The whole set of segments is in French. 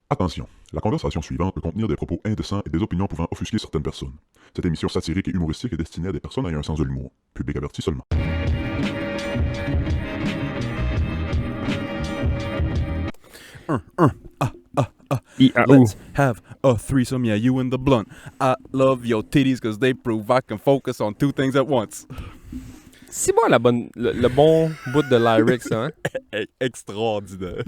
Attention, la conversation suivante peut contenir des propos indécents et des opinions pouvant offusquer certaines personnes. Cette émission satirique et humoristique est destinée à des personnes ayant un sens de l'humour. Public averti seulement. Let's have a threesome, yeah, you and the blunt. I love your titties cause they prove I can focus on two things at once. C'est bon le bon bout de lyrics, ça, hein? Extraordinaire.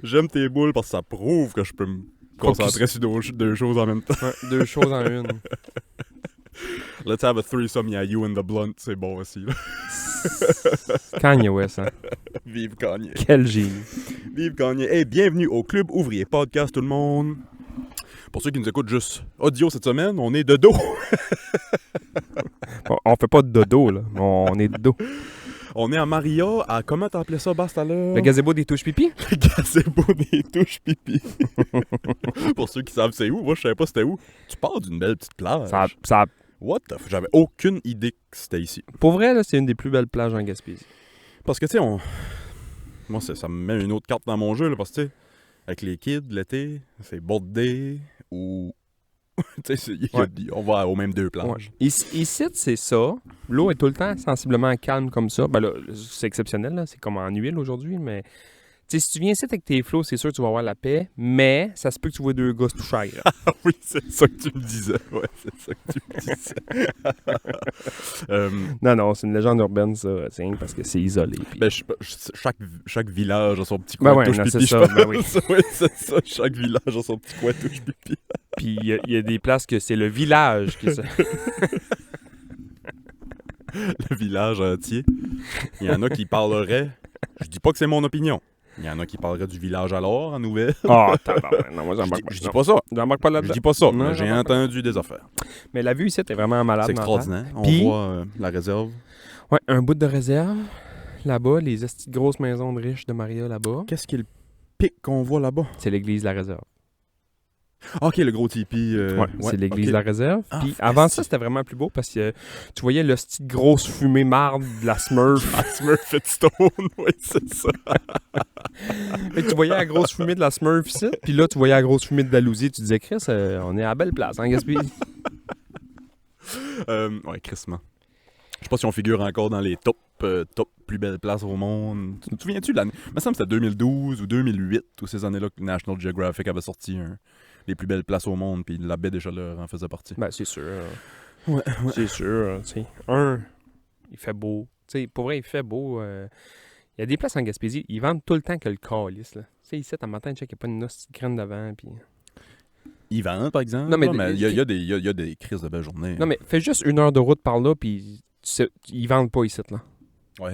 J'aime tes boules parce que ça prouve que je peux me concentrer sur deux choses en même temps. Ouais, deux choses en une. Let's have a threesome, yeah, you and the blunt, c'est bon aussi. Là. Kanye West, hein? Vive Kanye. Quel génie. Vive Kanye. Et bienvenue au Club Ouvrier Podcast, tout le monde. Pour ceux qui nous écoutent juste audio cette semaine, on est de dos. On fait pas de dodo, là. On est de dos. On est à Maria, à comment t'appelais ça, Bast, à l'heure? Le gazebo des touches pipi? Le gazebo des touches pipi. Pour ceux qui savent c'est où, moi je savais pas c'était où. Tu pars d'une belle petite plage. Ça, What the f... J'avais aucune idée que c'était ici. pour vrai, là, c'est une des plus belles plages en Gaspésie. Parce que tu sais, moi ça me met une autre carte dans mon jeu, là, parce que tu sais, avec les kids, l'été, c'est board day ou... tu sais, on va aux mêmes deux plages. Ouais. Ici, c'est ça. L'eau est tout le temps sensiblement calme comme ça. Ben là, c'est exceptionnel, là. C'est comme en huile aujourd'hui, mais... Tu sais, si tu viens ici avec tes flots, c'est sûr que tu vas avoir la paix, mais ça se peut que tu vois deux gars se toucher. Là. Ah oui, c'est ça que tu me disais. Ouais, c'est ça que tu me disais. Non, c'est une légende urbaine, ça, parce que c'est isolé. Puis... Ben, chaque village a son petit coin Ben ouais, touche non, pipi, c'est ça, ben oui. Ouais, c'est ça. Chaque village a son petit coin touche pipi. Puis il y a des places que c'est le village qui se... Le village entier. Il y en a qui parleraient... Je dis pas que c'est mon opinion. Il y en a qui parleraient du village alors en nouvelle. Ah, tabarnak. Non, moi, Je dis pas ça. J'embarque pas Je là-dedans. dis pas ça. Non, Mais j'ai j'embarque pas. entendu des affaires. Mais la vue ici, est vraiment malade. C'est extraordinaire. On Puis- voit la réserve. Ouais, un bout de réserve. Là-bas, les estis de grosses maisons de riches de Maria, là-bas. Qu'est-ce qui est le pic qu'on voit là-bas? C'est l'église de la réserve. OK, le gros tipi. C'est l'église de OK. la réserve. Ah, Puis avant fantastique. ça, c'était vraiment plus beau parce que tu voyais le style de grosse fumée marde de la Smurf. Ah, Smurf et Stone, oui, c'est ça. Fait que tu voyais la grosse fumée de la Smurf ici. Puis là, tu voyais la grosse fumée de Dalhousie. Tu disais, Chris, on est à belle place, hein, Gaspésie? Ouais, crissement. Je sais pas si on figure encore dans les top plus belles places au monde. Tu te souviens-tu de l'année? Il me semble que c'était 2012 ou 2008, ou ces années-là que National Geographic avait sorti les plus belles places au monde, puis la baie des Chaleurs en faisait partie. Ben, c'est sûr. Ouais. C'est sûr, tu sais. Il fait beau. Tu sais, pour vrai, il fait beau. Il y a des places en Gaspésie, ils vendent tout le temps que le calice, là. Tu sais, ici, à matin, check, il n'y a pas une hostie de graine devant, puis... Ils vendent, par exemple. Non, mais il y a des crises de belles journées. Non, mais fais juste 1 heure de route par là, puis ils vendent pas ici, là. Ouais,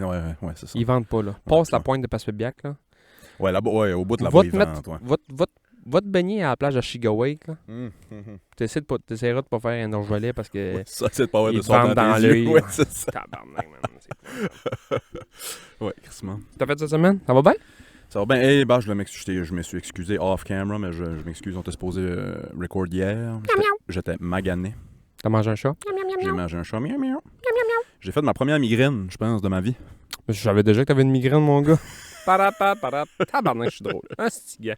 c'est ça. Ils vendent pas, là. Passe la ouais. pointe de Passepébiac, là. Ouais, là-bas, ouais, au bout de la Va ils te mettre... vendent, ouais. Va te baigner à la plage de Chigawake, là. T'essaieras de pas faire un orgelet parce que... Ouais, ça, c'est de pas avoir ils de te son vendent dans l'œil. Ouais, c'est ça. Tabarnak, man. C'est- Ouais, crissement. T'as fait cette semaine? Ça va bien? Ça va bien. Hey, bah, je me suis excusé off-camera, mais je m'excuse. On était supposé record hier. J'étais magané. T'as mangé un chat? J'ai mangé un chat. Miaou, miaou. J'ai fait ma première migraine, je pense, de ma vie. Je savais déjà que t'avais une migraine, mon gars. Tabarnak, je suis drôle. Un petit gars.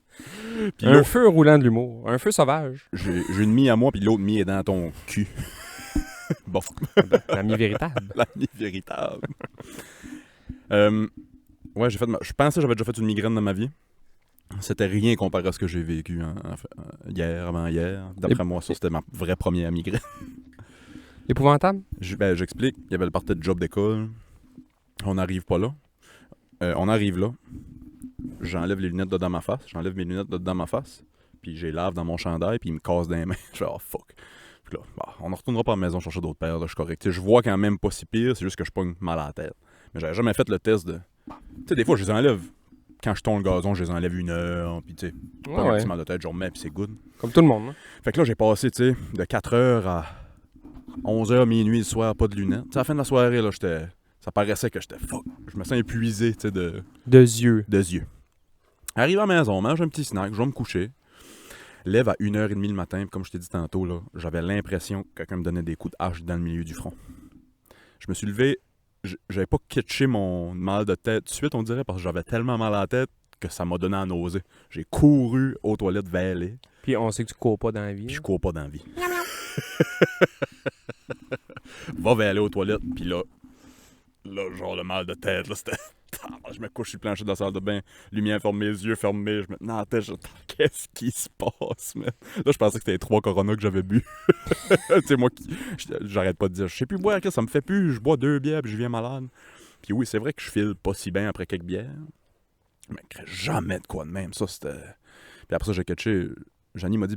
Puis Un l'autre, feu roulant de l'humour. Un feu sauvage. j'ai une mie à moi, puis l'autre mie est dans ton cul. Bon, La mie véritable. la mie véritable. Ouais, je pensais que j'avais déjà fait une migraine dans ma vie. C'était rien comparé à ce que j'ai vécu hier, avant-hier. D'après moi, ça, c'était ma vraie première migraine. Épouvantable? J'explique. Il y avait le party de job d'école. On n'arrive pas là. On arrive là. J'enlève les lunettes de dans ma face. J'enlève mes lunettes de dans ma face. Puis j'ai lave dans mon chandail. Puis il me casse des mains. Je fais « Oh, fuck ». Puis là, on ne retournera pas à la maison chercher d'autres paires. Là, je suis correct. T'sais, je vois quand même pas si pire. C'est juste que je pogne mal à la tête. Mais j'avais jamais fait le test de... Tu sais, des fois, je les enlève. Quand je tourne le gazon, je les enlève 1 heure. Puis tu sais, pas un Ouais. petit mal de tête. Je remets. Puis c'est good. Comme tout le monde. Hein? Fait que là, j'ai passé, tu sais, de 4h à 11h, minuit le soir, pas de lunettes. T'sais, à la fin de la soirée, là, ça paraissait que j'étais fuck. Je me sens épuisé, tu sais, de Yeux. yeux. Arrive à la maison, mange un petit snack, je vais me coucher. Lève à 1h30 le matin, puis comme je t'ai dit tantôt, là, j'avais l'impression que quelqu'un me donnait des coups de hache dans le milieu du front. Je me suis levé, j'avais pas catché mon mal de tête tout de suite, on dirait, parce que j'avais tellement mal à la tête que ça m'a donné à nausée. J'ai couru aux toilettes vêlées, Puis on sait que tu cours pas dans la vie. puis je cours pas dans la vie. Va vêler aux toilettes, puis là, genre le mal de tête, là, c'était... Je me couche sur le plancher de la salle de bain, lumière, ferme mes yeux, fermés, je me tenais en tête, qu'est-ce qui se passe, man? Là, je pensais que c'était les 3 Corona que j'avais bu. Tu sais, moi, j'arrête pas de dire, je sais plus boire, ça me fait plus, je bois 2 bières, puis je viens malade. Puis oui, c'est vrai que je file pas si bien après quelques bières, mais jamais de quoi de même, ça, c'était... Puis après ça, j'ai catché... Janie m'a dit,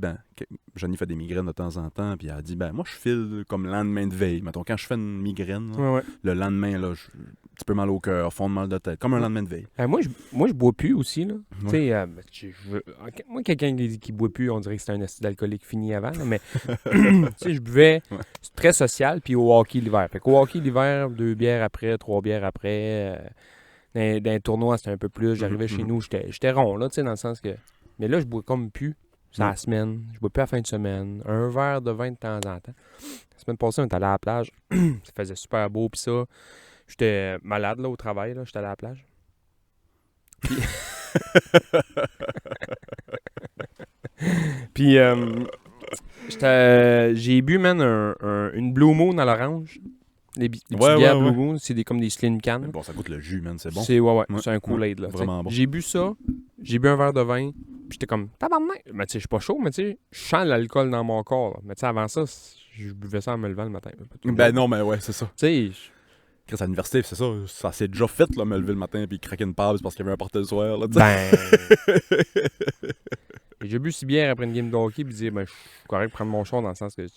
Janie fait des migraines de temps en temps, puis elle a dit, moi, je file comme le lendemain de veille. Mettons, quand je fais une migraine, là, Ouais. le lendemain, là, j'ai un petit peu mal au cœur, fond de mal de tête, comme un lendemain de veille. Moi, je bois plus aussi, là. Ouais. Tu sais, moi, quelqu'un qui boit plus, on dirait que c'est un acide alcoolique fini avant, là, mais tu sais, je buvais, c'est très social, puis au hockey l'hiver. Fait qu'au hockey l'hiver, 2 bières après, 3 bières après, dans un tournoi, c'était un peu plus. J'arrivais chez nous, j'étais rond, là, tu sais, dans le sens que... Mais là, je bois comme plus. C'est la semaine. Je bois plus à la fin de semaine. Un verre de vin de temps en temps. La semaine passée, on était allé à la plage. Ça faisait super beau, puis ça. J'étais malade, là, au travail, là. J'étais allé à la plage. Puis... Puis, j'ai bu, man, une Blue Moon à l'orange. Les petites bières Blue Moon, c'est comme des slim cans. Mais bon, ça goûte le jus, man, c'est bon. Ouais. C'est un Kool-Aid, là. Vraiment bon. J'ai bu ça. J'ai bu un verre de vin. Puis j'étais comme, tabarnak. Mais tu sais, je suis pas chaud, mais tu sais, je sens l'alcool dans mon corps. Là. Mais tu sais, avant ça, je buvais ça en me levant le matin. Non, mais ouais, c'est ça. Tu sais, Chris, à l'université, c'est ça. Ça s'est déjà fait, là, me lever le matin puis craquer une pâle parce qu'il y avait un party le soir, là, j'ai bu 6 bières après une game de hockey puis dire, je suis correct de prendre mon char dans le sens que tu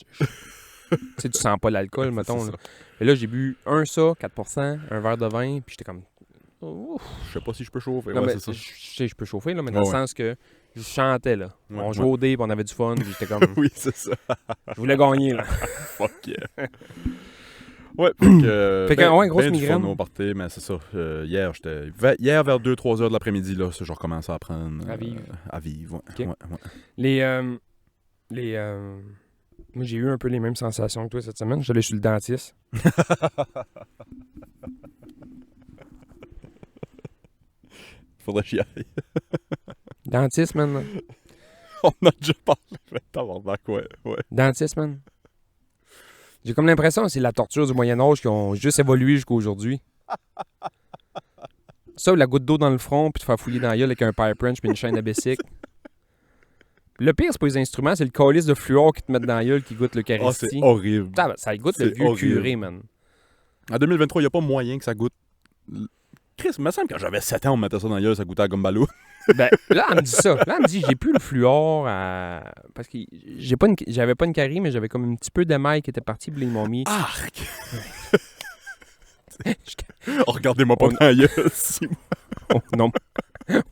sais, tu sens pas l'alcool, mettons. Là. Et là, j'ai bu un ça, 4%, un verre de vin, puis j'étais comme, je sais pas si je peux chauffer. Non, mais c'est ça. Je sais, je peux chauffer, là, mais dans le sens que je chantais, là. On jouait au dé, puis on avait du fun, puis j'étais comme... Oui, c'est ça. Je voulais gagner, là. Fuck yeah. Ouais, fait que ouais, grosse du migraine. fun au party, mais c'est ça. Hier, hier, vers 2-3 heures de l'après-midi, là, je recommençais à prendre... À vivre, ouais. Okay. Moi, j'ai eu un peu les mêmes sensations que toi cette semaine. J'allais chez le dentiste. Faudrait que j'y aille. Dentiste, man. On a déjà parlé. Tabarnak, ouais. Dentiste, man. J'ai comme l'impression que c'est la torture du Moyen-Âge qui ont juste évolué jusqu'à aujourd'hui. Ça, ou la goutte d'eau dans le front, puis te faire fouiller dans la gueule avec un pipe wrench puis une chaîne à bicycle. Le pire, c'est pas les instruments, c'est le calice de fluor qui te met dans la gueule qui goûte l'Eucharistie. C'est horrible. Ça goûte le vieux curé, man. En 2023, il n'y a pas moyen que ça goûte... Chris, il me semble que quand j'avais 7 ans, on me mettait ça dans la gueule, ça goûtait à Gumbaloo. Ben, là, elle me dit ça. Là, elle me dit, j'ai plus le fluor parce que j'avais pas une carie, mais j'avais comme un petit peu d'émail qui était parti, puis là, ils m'ont mis... Arc! Regardez-moi pas dans la gueule,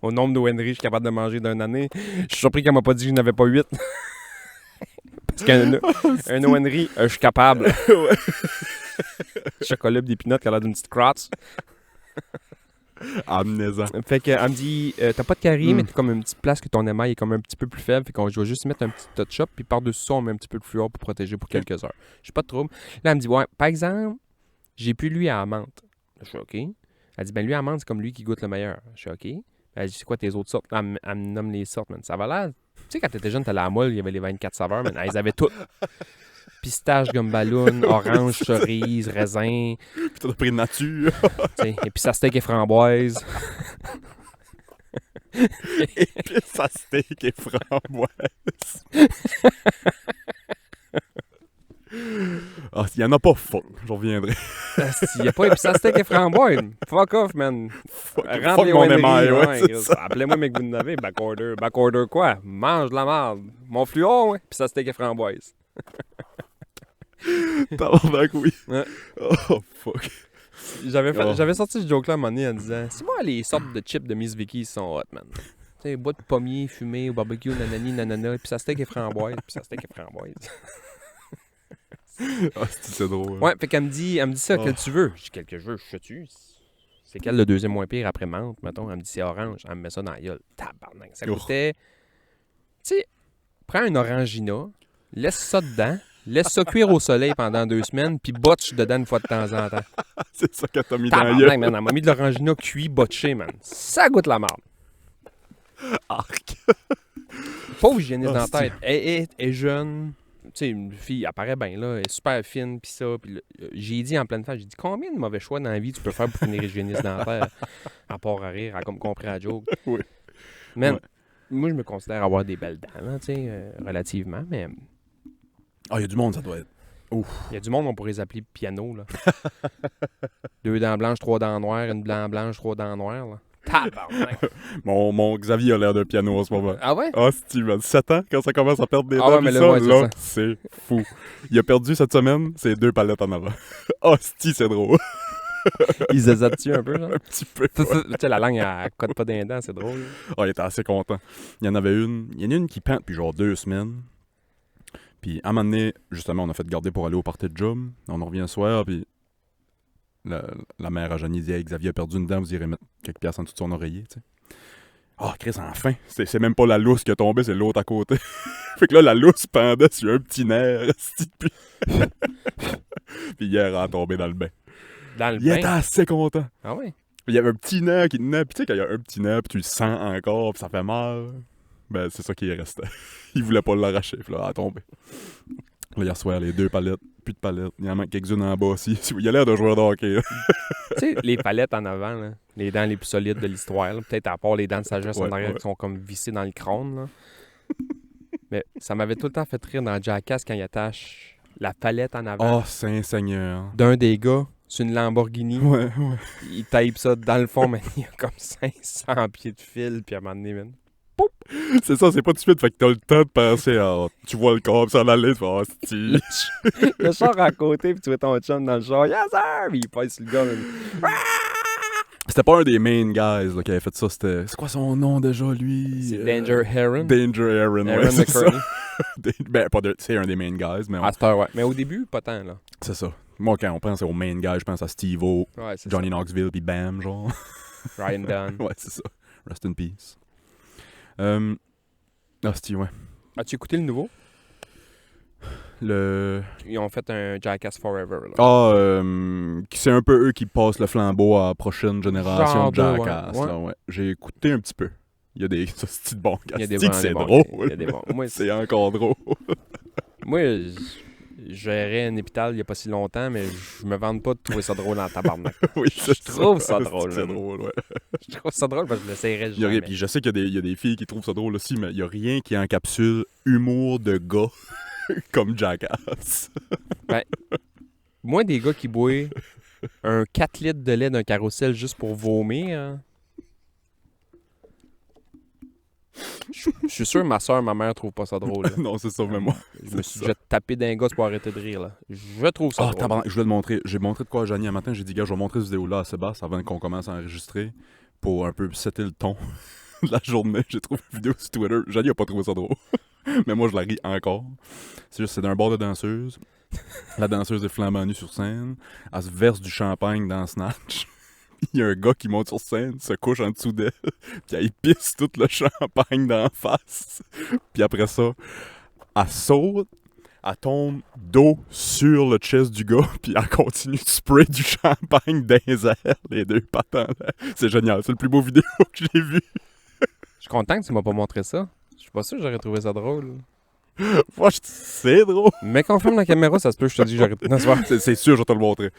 Au nombre de Wenry, je suis capable de manger d'une année. Je suis surpris qu'elle m'a pas dit que je n'avais pas 8. Parce qu'un Wenry, je suis capable. Chocolat des peanuts qui a l'air d'une petite crotte. Amenez-en. Fait qu'elle me dit, t'as pas de carie, mais t'as comme une petite place que ton émail est comme un petit peu plus faible. Fait qu'on va juste mettre un petit touch-up, puis par-dessus ça, on met un petit peu de fluor pour protéger pour quelques heures. J'ai pas de trouble. Là, elle me dit, ouais, par exemple, j'ai plus lui à la menthe. Je suis OK. Elle dit, lui à la menthe, c'est comme lui qui goûte le meilleur. Je suis OK. Elle dit, c'est quoi tes autres sortes? Elle me nomme les sortes, man. Ça va l'air. Tu sais, quand t'étais jeune, t'allais à la molle, il y avait les 24 saveurs, man. Elles avaient toutes. Pistache, gumballoon, orange, cerise, raisin. Puis t'as pris de nature. Et puis ça steak et framboise. Épices à steak et framboise. Ah, il y en a pas fuck, j'en reviendrai. Il n'y a pas épices à steak et framboise. Fuck off, man. Fuck mon émail, Appelez-moi, mec, vous n'avez. Backorder. Backorder quoi? Mange de la merde. Mon fluor, ouais. Puis ça steak et framboise. Tabarnak, oui. Ouais. Oh, fuck. J'avais sorti ce joke-là à un moment donné en disant, c'est moi les sortes de chips de Miss Vicky sont hot, man. Tu sais, bois de pommier fumé au barbecue, nanani, nanana, puis ça steak et framboise, puis ça steak et framboise. Ah, c'est drôle. Ouais, fait qu'elle me dit ça, quel tu veux? Je dis, quel que je veux, je sais-tu? C'est quel le deuxième moins pire après menthe, mettons? Elle me dit, c'est orange. Elle me met ça dans la gueule. Tabarnak, ça coûtait... Tu sais, prends un orangina, laisse ça dedans, laisse ça cuire au soleil pendant 2 semaines, puis botche dedans une fois de temps en temps. C'est ça qu'elle t'a mis dans la Tabarnak, gueule. man, elle m'a mis de l'orangina cuit, botché, man. Ça goûte la marde. Arc. Pauvre hygiéniste Ah, dentaire. Elle est jeune. Tu sais, une fille, elle paraît bien, là. Elle est super fine, pis ça. Pis j'ai dit en pleine face, j'ai dit, combien de mauvais choix dans la vie tu peux faire pour finir hygiéniste dentaire? À part à rire, elle a comme compris la joke. Oui. Man, Ouais. moi, je me considère avoir des belles dents, là, tu sais, relativement, mais Ah, il y a du monde, ça doit être. il y a du monde, on pourrait les appeler piano, là. 2 dents blanches, 3 dents noires, une blanc blanche, 3 dents noires, là. Tabarnak! Mon Xavier a l'air d'un piano en ce moment. Ah ouais? Ah, Steve, à 17 ans, quand ça commence à perdre des Ah dents, ouais, mais pis là, ça, ouais, c'est là, ça. c'est fou. Il a perdu cette semaine, c'est 2 palettes en avant. Ah, Steve, c'est drôle. Ils zazat-tu un peu, genre? Un petit peu. Tu sais, la langue, elle cote pas d'un dent, c'est drôle. Ah, il était assez content. Il y en avait une. Il y en a une qui pend depuis genre 2 semaines. Puis à un moment donné, justement, on a fait garder pour aller au party de job. On en revient le soir, puis la mère à Johnny dit hey, Xavier a perdu une dent, vous irez mettre quelques pièces en dessous de son oreiller, tu sais. Ah, Chris, enfin! C'est même pas la lousse qui a tombé, c'est l'autre à côté. Fait que là, la lousse pendait sur un petit nerf. Puis hier, elle a tombé dans le bain. Dans le Il était bain. assez content. Ah ouais? Il y avait un petit nerf qui tenait, puis tu sais, quand il y a un petit nerf, puis tu le sens encore, puis ça fait mal. Ben, c'est ça qui est resté. Il voulait pas l'arracher, puis là, elle a tombé. Là, hier soir, les 2 palettes, plus de palettes. Il y en manque quelques-unes en bas aussi. Il a l'air d'un joueur de hockey, là. Tu sais, les palettes en avant, là, les dents les plus solides de l'histoire, là, peut-être à part les dents de sagesse en Ouais, arrière ouais. qui sont comme vissées dans le crâne. Là. Mais ça m'avait tout le temps fait rire dans Jackass quand il attache la palette en avant Oh, Saint-Seigneur. d'un des gars sur une Lamborghini. Ouais, ouais. Il tape ça dans le fond, mais il y a comme 500 pieds de fil, puis à un moment donné, man, C'est ça, c'est pas tout de suite. Fait que t'as le temps de penser à. Tu vois le corps, puis ça en allait, tu fais oh, c'est le char à côté, puis tu vois ton chum dans le char, yes sir! Puis il passe sur le gars, man. C'était pas un des main guys là, qui avait fait ça. C'était. C'est quoi son nom déjà, lui C'est Danger Heron. Danger Aaron, ouais, Aaron c'est ça. McCartney. Ben, pas de. C'est un des main guys, mais À cette heure, ouais. Mais au début, pas tant, là. c'est ça. Moi, quand on pense au main guy, je pense à Steve-O, Ouais, c'est Johnny Knoxville, puis Bam, genre. ça. Ryan Dunn. Ouais, c'est ça. Rest in peace. Ah, Steve, ouais. As-tu écouté le nouveau? Ils ont fait un Jackass Forever, là. Ah, c'est un peu eux qui passent le flambeau à la prochaine génération Genre de de, ouais. Jackass. Ouais. Là, ouais. J'ai écouté un petit peu. Il y a des hosties de bons gars. Il y a des C'est bons, c'est des bons, drôle. il y a des bons. Moi, C'est encore drôle. moi, je gérais un hôpital il n'y a pas si longtemps, mais je me vante pas de trouver ça drôle en tabarnak. Oui, Je trouve ça drôle, C'est man. drôle, ouais. Je trouve ça drôle parce que je l'essayerais Il y a rien- jamais. Puis je sais qu'il y a des filles qui trouvent ça drôle aussi, mais il n'y a rien qui encapsule humour de gars comme Jackass. Moi, des gars qui boivent un 4 litres de lait d'un carrousel juste pour vomir, hein. Je suis sûr que ma soeur, ma mère trouvent pas ça drôle. Là. Non, c'est ça, mais moi. Je me c'est suis ça. déjà tapé d'un gosse pour arrêter de rire. Là. Je trouve ça Ah, drôle. tabarnak, je voulais te montrer. J'ai montré de quoi à Janie un matin. J'ai dit, gars, je vais montrer cette vidéo-là à Sébastien avant qu'on commence à enregistrer pour un peu setter le ton de la journée. J'ai trouvé une vidéo sur Twitter. Janie a pas trouvé ça drôle. Mais moi, je la ris encore. C'est juste, c'est d'un bord de danseuse. La danseuse est flambant nue sur scène. Elle se verse du champagne dans Snatch. Il y a un gars qui monte sur scène, se couche en dessous d'elle, puis elle pisse tout le champagne d'en face. Puis après ça, elle saute, elle tombe dos sur le chest du gars, puis elle continue de spray du champagne dans les airs, les 2 pattes en l'air. C'est génial, c'est le plus beau vidéo que j'ai vu. Je suis content que tu m'as pas montré ça. Je suis pas sûr que j'aurais trouvé ça drôle. Moi, c'est drôle. Mais quand on ferme la caméra, ça se peut, je te dis, j'aurais. Non, c'est pas. C'est sûr, je vais te le montrer.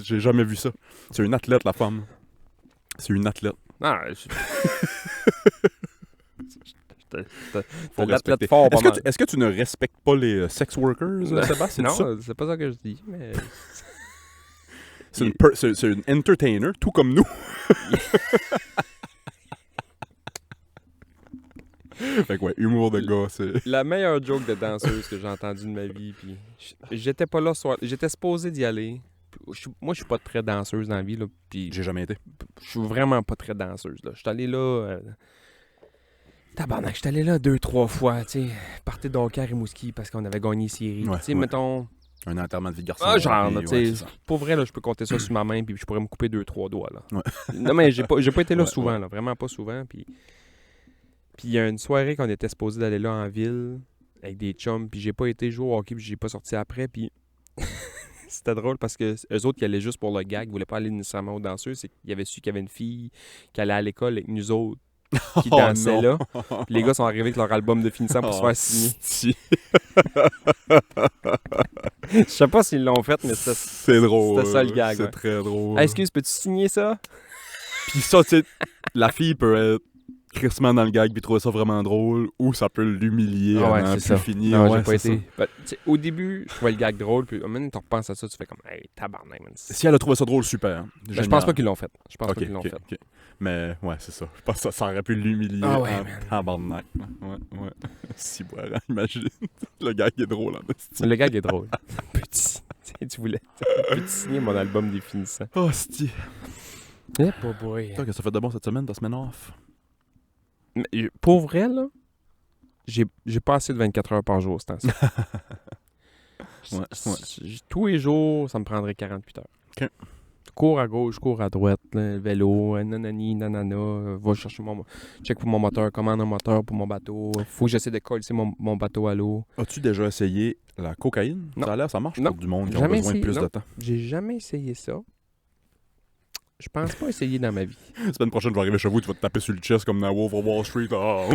J'ai jamais vu ça. C'est une athlète, la femme. C'est une athlète. Non, je. Faut l'athlète respecter. fort, pas mal. Est-ce que tu ne respectes pas les sex workers, Sébastien? C'est ça? Non, c'est pas ça que je dis, mais. C'est une entertainer, tout comme nous. Fait que ouais, humour de gars, c'est... La meilleure joke de danseuse que j'ai entendue de ma vie, puis j'étais pas là, j'étais supposé d'y aller. Moi, je suis pas très danseuse dans la vie, là, puis J'ai jamais été. je suis vraiment pas très danseuse, là. Je suis allé là... Tabarnak, je suis allé là 2-3 fois, tu sais, partir d'Hockey à Rimouski parce qu'on avait gagné série. Ouais, Tu sais, ouais. mettons... Un enterrement de vie de garçon. Ah, genre, puis, tu ouais, sais, c'est ça. pour vrai, là, je peux compter ça sur ma main, puis je pourrais me couper 2-3 doigts, là. Ouais. Non, mais j'ai pas été là Ouais, souvent, ouais. là, vraiment pas souvent, puis il y a une soirée qu'on était supposé d'aller là en ville, avec des chums, puis j'ai pas été jouer au hockey, puis j'ai pas sorti après, puis c'était drôle parce que eux autres, ils allaient juste pour le gag, ils voulaient pas aller nécessairement aux danseuses, c'est qu'ils avaient su qu'il y avait une fille qui allait à l'école avec nous autres, qui Oh, dansaient non. là. Puis les gars sont arrivés avec leur album de finissant pour se Oh, faire signer. si. Je sais pas s'ils l'ont fait, mais c'était... C'est drôle. c'était ça, le gag, C'est ouais. très drôle. Hey, excuse, peux-tu signer ça? Puis ça, tu sais, la fille peut être crissement dans le gag puis trouver ça vraiment drôle, ou ça peut l'humilier Ah ouais, à n'en c'est plus ça. finir. Non, Ouais, j'ai pas c'est été... Ben, tu sais, au début, je trouvais le gag drôle, puis maintenant, tu repenses à ça, tu fais comme, hey, tabarnak, man. ça. Si elle a trouvé ça drôle, super. Ben, je pense pas qu'ils l'ont fait. Je pense Ok, pas qu'ils l'ont ok, fait. ok. Mais ouais, c'est ça. Je pense que ça aurait pu l'humilier Ah ouais, en man. tabarnak. Ouais. Si boire, imagine. Le gag est drôle en esti. Le gag est drôle. Petit. Tu voulais. Peux-tu signer mon album définissant? Oh, sti. Eh, pas boy. Toi, qu'est-ce que ça fait de bon cette semaine, ta semaine off? Mais, pour vrai, là, j'ai pas assez de 24 heures par jour, c'est ça. Ouais. Tous les jours, ça me prendrait 48 heures. Ok. Je cours à gauche, je cours à droite, là, vélo, nanani, nanana, va chercher mon... Check pour mon moteur, commande un moteur pour mon bateau. Faut que j'essaie de coller mon bateau à l'eau. As-tu déjà essayé la cocaïne? Non. Ça a l'air, ça marche Non. pour du monde qui a Jamais besoin de essayé, plus non. de temps. J'ai jamais essayé ça. Je pense pas essayer dans ma vie. La semaine prochaine, je vais arriver chez vous, tu vas te taper sur le chest comme dans Wolf of Wall Street. Ah,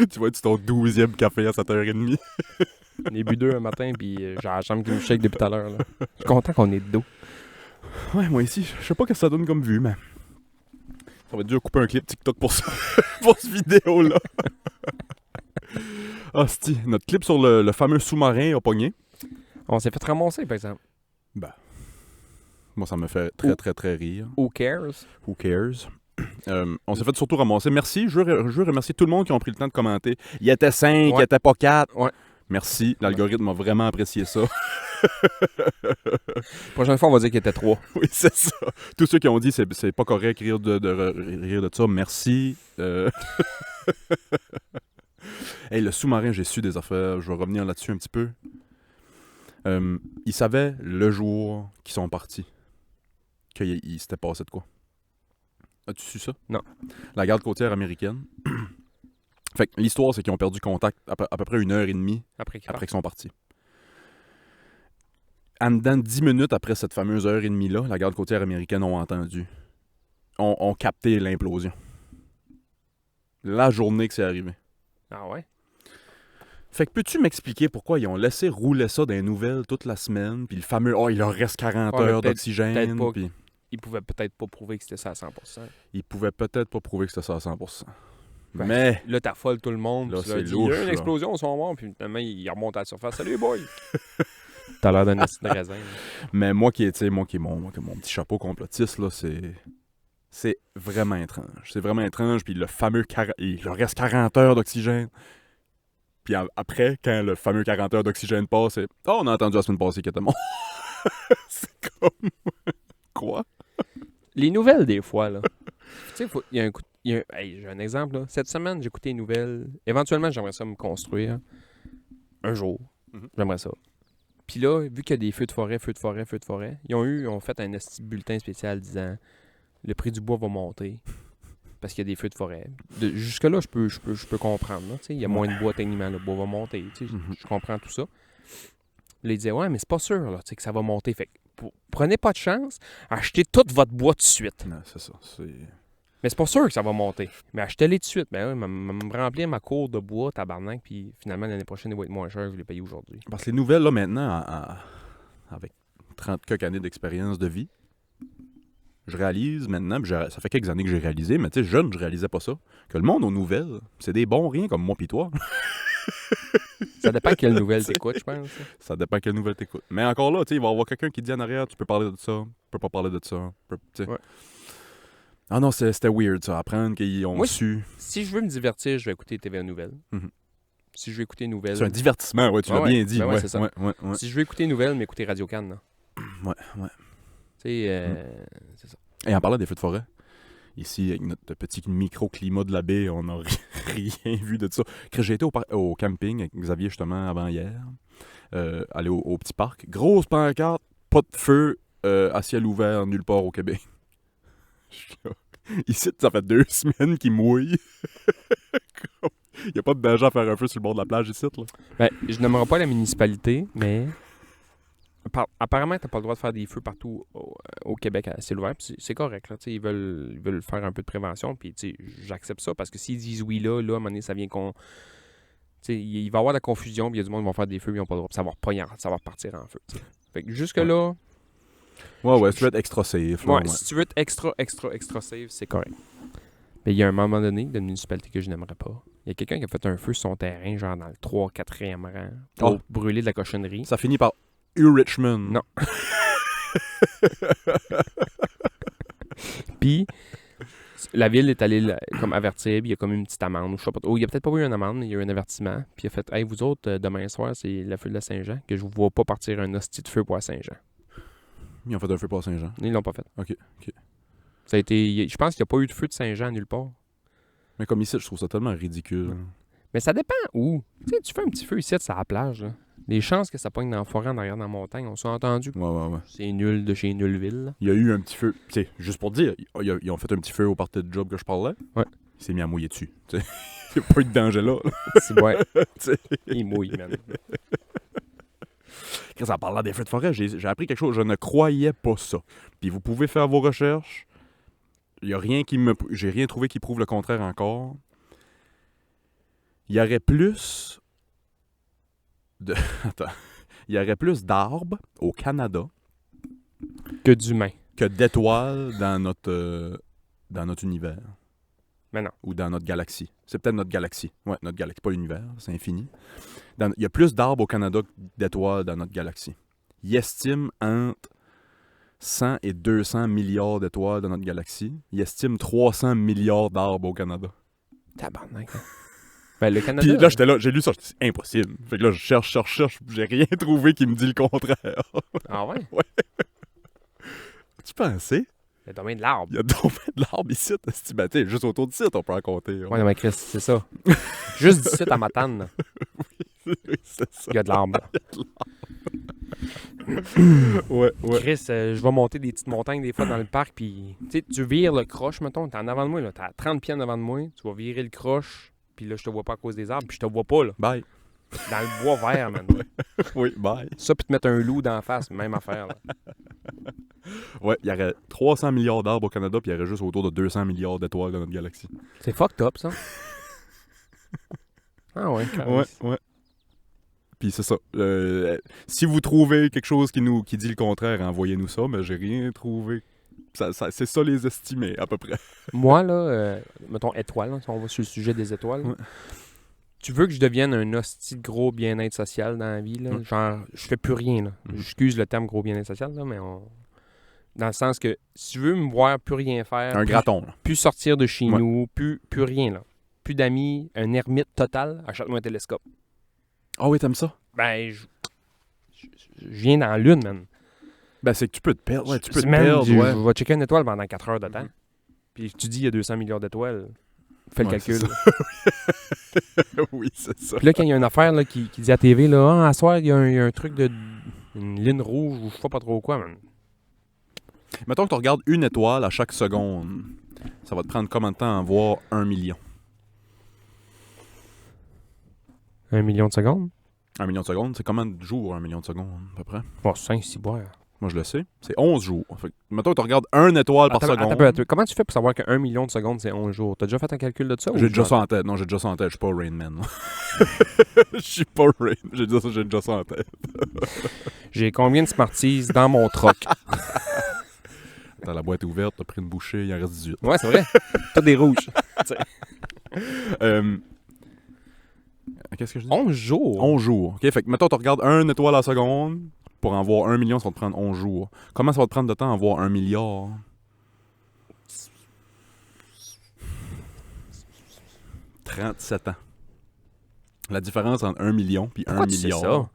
Tu vas être sur ton 12e café à 7h30. J'en ai bu 2 un matin, puis j'ai la jambe qui me shake depuis tout à l'heure. Là. Je suis content qu'on ait de dos. Ouais, moi ici, je sais pas ce que ça donne comme vue, mais ça va être dur de couper un clip TikTok pour ça, pour cette vidéo-là. Hostie, notre clip sur le fameux sous-marin a pogné. On s'est fait ramasser, par exemple. Moi, ça me fait très, très, très rire. Who cares? Who cares? On s'est fait surtout ramasser. Merci. Je veux remercier tout le monde qui ont pris le temps de commenter. Il y était 5, il Ouais. était pas 4. Ouais. Merci. L'algorithme a vraiment apprécié ça. Prochaine fois, on va dire qu'il était 3. Oui, c'est ça. Tous ceux qui ont dit c'est pas correct rire de ça, merci. Hey, le sous-marin, j'ai su des affaires. Je vais revenir là-dessus un petit peu. Ils savaient le jour qu'ils sont partis qu'il s'était passé de quoi. As-tu su ça? Non. La garde côtière américaine. Fait que l'histoire, c'est qu'ils ont perdu contact à peu près 1h30 Après qu'il après qu'ils sont partis. En dedans de 10 minutes après cette fameuse heure et demie-là, la garde côtière américaine ont entendu. Ont capté l'implosion. La journée que c'est arrivé. Ah ouais? Fait que peux-tu m'expliquer pourquoi ils ont laissé rouler ça dans les nouvelles toute la semaine, puis le fameux « Oh, il leur reste 40 Ouais, mais heures peut-être d'oxygène pas. » puis Ils pouvaient peut-être pas prouver que c'était ça à 100%. ils pouvaient peut-être pas prouver que c'était ça à 100%. Ben, Mais Là, t'affoles tout le monde. Là, Tu leur c'est dis, louche, il y a une là. explosion, ils sont morts. Puis finalement, ils remontent à la surface. Salut, boy! T'as l'air d'un esti de raisin. moi qui est mon petit chapeau complotiste, là, c'est vraiment étrange. C'est vraiment étrange, puis le fameux... il leur reste 40 heures d'oxygène. Puis après, quand le fameux 40 heures d'oxygène passe, c'est « Oh, on a entendu la semaine passée qu'il était mort. » C'est comme... Quoi? Les nouvelles, des fois, là. Tu sais, il y a un coup... Hey, j'ai un exemple, là. Cette semaine, j'ai écouté les nouvelles. Éventuellement, j'aimerais ça me construire. Un jour. Mhm. J'aimerais ça. Puis là, vu qu'il y a des feux de forêt, ils ont fait un esti bulletin spécial disant le prix du bois va monter parce qu'il y a des feux de forêt. Jusque-là, je peux comprendre. Là, tu sais, il y a moins de bois techniquement, le bois va monter. Tu sais, je comprends tout ça. Là, ils disaient, ouais, mais c'est pas sûr là, tu sais, que ça va monter. Fait que prenez pas de chance, achetez tout votre bois tout de suite. Non, c'est ça. Mais c'est pas sûr que ça va monter. Mais achetez-les tout de suite. Ben oui, me remplir ma cour de bois, tabarnak, puis finalement, l'année prochaine, il va être moins cher que je l'ai payé aujourd'hui. Parce que les nouvelles, là, maintenant, avec 30 quelques années d'expérience de vie, je réalise maintenant, puis ça fait quelques années que j'ai réalisé, mais tu sais, jeune, je réalisais pas ça, que le monde aux nouvelles, c'est des bons riens comme moi pis toi. Ça dépend quelle nouvelle t'écoutes, je pense. Ça dépend quelle nouvelle t'écoutes. Mais encore là, tu sais, il va y avoir quelqu'un qui dit en arrière, tu peux parler de ça, tu peux pas parler de ça. Tu sais. Ouais. Ah non, c'était weird, ça, apprendre qu'ils ont Moi, su. Si je veux me divertir, je vais écouter TVA Nouvelles. Mhm. Si je veux écouter Nouvelles... C'est un divertissement, ouais, tu l'as Ouais, bien dit. ben ouais, Ouais, c'est ça. ouais. Si je veux écouter Nouvelles, m'écouter Radio Cannes, là. Ouais. Tu sais, c'est ça. Et en parlant des feux de forêt, ici, avec notre petit microclimat de la baie, on n'a rien vu de ça. J'ai été au camping avec Xavier, justement, avant hier. Aller au petit parc. Grosse pancarte, pas de feu, à ciel ouvert, nulle part au Québec. Ici, ça fait 2 semaines qu'il mouille. Il n'y a pas de danger à faire un feu sur le bord de la plage ici, là. Ben, je n'aimerais pas la municipalité, mais apparemment, t'as pas le droit de faire des feux partout au Québec à ciel ouvert. Puis c'est correct, là. Ils veulent faire un peu de prévention. Puis j'accepte ça parce que s'ils disent oui là, à un moment donné, ça vient qu'on. Il va y avoir de la confusion, puis il y a du monde qui vont faire des feux, puis ils n'ont pas le droit. Puis ça va repartir en feu. T'sais. Fait que jusque-là. Ouais, si tu veux être extra safe. Là, Ouais, si tu veux être extra safe, c'est correct. Mais il y a un moment donné d'une municipalité que je n'aimerais pas. Il y a quelqu'un qui a fait un feu sur son terrain, genre dans le 3-4e rang, pour brûler de la cochonnerie. Ça finit par Richmond. Non. Puis, la ville est allée comme avertir, puis il y a comme une petite amende, ou je sais pas. Il y a peut-être pas eu une amende, mais il y a eu un avertissement. Puis il a fait, hey, vous autres, demain soir, c'est le feu de la Saint-Jean, que je vous vois pas partir un hostie de feu pour la Saint-Jean. Ils ont fait un feu pour Saint-Jean. Ils l'ont pas fait. OK. Ça a été. Je pense qu'il n'y a pas eu de feu de Saint-Jean nulle part. Mais comme ici, je trouve ça tellement ridicule. Mais ça dépend où. Tu sais, tu fais un petit feu ici, c'est à la plage. Là. Les chances que ça pogne dans la forêt en arrière dans la montagne, on s'est entendu. Ouais. C'est nul de chez Nullville. Là. Il y a eu un petit feu. Tu sais, juste pour dire, ils ont fait un petit feu au party de job que je parlais. Ouais. Il s'est mis à mouiller dessus. Il n'y a pas eu de danger là. C'est ouais. Il mouille, man. En parlant des feux de forêt, j'ai appris quelque chose. Je ne croyais pas ça. Puis vous pouvez faire vos recherches. Il y a rien j'ai rien trouvé qui prouve le contraire encore. Il y aurait plus Attends. Il y aurait plus d'arbres au Canada que d'humains. Que d'étoiles dans notre univers. Mais non. Ou dans notre galaxie. C'est peut-être notre galaxie. Ouais, notre galaxie, pas l'univers, c'est infini. Il y a plus d'arbres au Canada que d'étoiles dans notre galaxie. Il estime entre 100 et 200 milliards d'étoiles dans notre galaxie. Il estime 300 milliards d'arbres au Canada. Tabarnak. Ben, le Canada... Puis là, j'étais là, j'ai lu ça, c'est impossible. Fait que là, je cherche, j'ai rien trouvé qui me dit le contraire. Ah ouais? Ouais. Tu pensais? Le domaine de l'arbre. Il y a donc de l'arbre ici, estimaté. Juste autour du site, on peut en compter. Ouais, non, mais Chris, c'est ça. Juste d'ici à Matane, là. Oui, c'est ça. Il y a de l'arbre. Ouais. Chris, je vais monter des petites montagnes des fois dans le parc, puis tu vires le croche, mettons, t'es en avant de moi, là, t'es à 30 pieds en avant de moi, tu vas virer le croche, puis là, je te vois pas à cause des arbres, puis je te vois pas, là. Bye. Dans le bois vert, man. Oui, bye. Ça, puis te mettre un loup d'en face, même affaire, là. Ouais, il y aurait 300 milliards d'arbres au Canada, puis il y aurait juste autour de 200 milliards d'étoiles dans notre galaxie. C'est fucked up, ça. Ah ouais, carrément. Ouais. Puis c'est ça. Si vous trouvez quelque chose qui dit le contraire, envoyez-nous ça, mais j'ai rien trouvé. C'est ça les estimés, à peu près. Moi, là, mettons étoile, là, si on va sur le sujet des étoiles, ouais. Tu veux que je devienne un hostie de gros bien-être social dans la vie, là? Genre, je fais plus rien, là. J'excuse le terme gros bien-être social, là, mais dans le sens que si tu veux me voir plus rien faire... Un graton, là. Plus sortir de chez nous, plus rien, là. Plus d'amis, un ermite total, achète-moi un télescope. Ah oui, t'aimes ça? Ben, je viens dans la lune, man. Ben, c'est que tu peux te perdre. Ouais, tu peux te Man, perdre, je ouais. vais checker une étoile pendant 4 heures de temps. Puis tu dis il y a 200 milliards d'étoiles. Fais le calcul. Oui, c'est ça. Puis là, quand il y a une affaire là, qui dit à TV, là, à soir, il y a un truc de... une ligne rouge ou je sais pas trop quoi, man. Mettons que tu regardes une étoile à chaque seconde. Ça va te prendre combien de temps à en voir 1 million? 1 million de secondes? 1 million de secondes, c'est combien de jours 1 million de secondes, à peu près? Bon, 5-6 boires. Moi, je le sais. C'est 11 jours. Fait que, mettons que tu regardes 1 étoile par seconde. Attends. Comment tu fais pour savoir que 1 million de secondes, c'est 11 jours? T'as déjà fait un calcul de ça? J'ai déjà ça en tête. Non, j'ai déjà ça en tête. Je suis pas Rain Man. Je suis pas Rain. J'ai déjà ça en tête. J'ai combien de Smarties dans mon troc? Attends, la boîte est ouverte, t'as pris une bouchée, il en reste 18. Ouais, c'est vrai. T'as des rouges. Qu'est-ce que je dis? 11 jours? 11 jours. OK, fait que mettons, tu regardes 1 étoile à la seconde. Pour en voir 1 million, ça va te prendre 11 jours. Comment ça va te prendre de temps à en voir 1 milliard? « 37 ans. La différence entre 1 million et 1 milliard. Ça?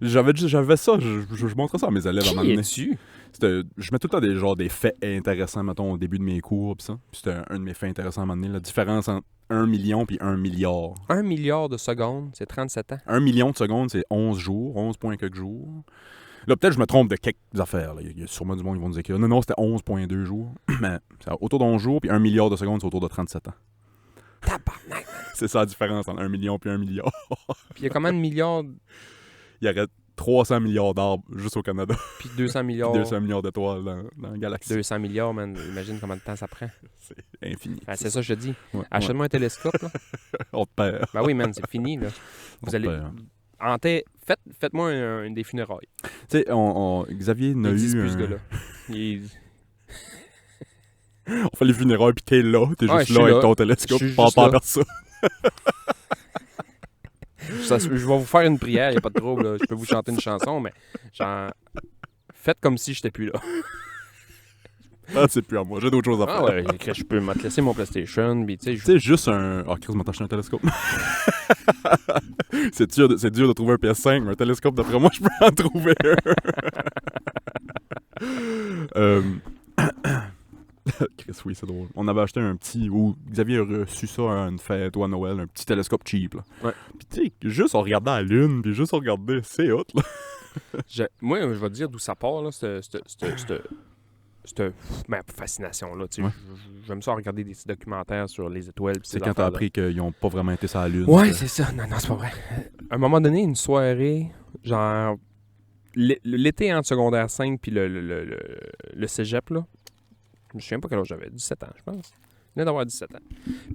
J'avais ça, je montrais ça à mes élèves à un moment donné. Qui Je mets tout le temps des faits intéressants, mettons, au début de mes cours, pis ça. Puis c'était un de mes faits intéressants à un moment donné, la différence entre 1 million et 1 milliard. 1 milliard de secondes, c'est 37 ans. 1 million de secondes, c'est 11 jours, 11 points quelques jours. Là, peut-être je me trompe de quelques affaires. Là. Il y a sûrement du monde qui vont nous dire que non, c'était 11,2 jours. Mais c'est autour de 11 jours, puis 1 milliard de secondes, c'est autour de 37 ans. Tabarnak! C'est ça la différence entre 1 million et 1 milliard. Puis il y a combien de milliards? Il y aurait 300 milliards d'arbres juste au Canada. Puis 200 milliards. 200 milliards d'étoiles dans la galaxie. 200 milliards, man. Imagine combien de temps ça prend. C'est infini. Ben, c'est ça que je te dis. Ouais, Achète-moi un télescope, là. On te perd. Ben oui, man, c'est fini, là. Vous On te allez... perd. Faites-moi un des funérailles. Tu sais, Xavier n'a Il existe eu... plus, ce gars-là. Il- On fait les funérailles, puis t'es là. T'es Ouais, juste je suis là avec là. ton télescope. Je suis Pas juste pas là. personne. je vais vous faire une prière, il n'y a pas de trouble. Là. Je peux vous chanter une chanson, mais genre... Faites comme si j'étais plus là. Ah, c'est plus à moi. J'ai d'autres choses à faire. Ah ouais, je peux me laisser mon PlayStation, puis tu sais... Tu sais, juste un... Ah, Chris m'a acheté un télescope. c'est dur de trouver un PS5, mais un télescope, d'après moi, je peux en trouver un. Chris, oui, c'est drôle. On avait acheté un petit... Ou Xavier a reçu ça à une fête ou à Noël, un petit télescope cheap, là. Ouais. Puis tu sais, juste en regardant la lune, puis juste en regardant, c'est hot, là. Moi, je vais te dire d'où ça part, là, cette fascination-là. Tu sais. Ouais. J'aime ça regarder des petits documentaires sur les étoiles. pis C'est ces quand t'as affaires-là. appris qu'ils ont pas vraiment été sur la lune. Ouais, que- c'est ça. Non, c'est pas vrai. À un moment donné, une soirée, genre, l'été entre secondaire 5 puis le cégep, là, je me souviens pas quel âge j'avais, 17 ans, je pense. Je venais d'avoir 17 ans.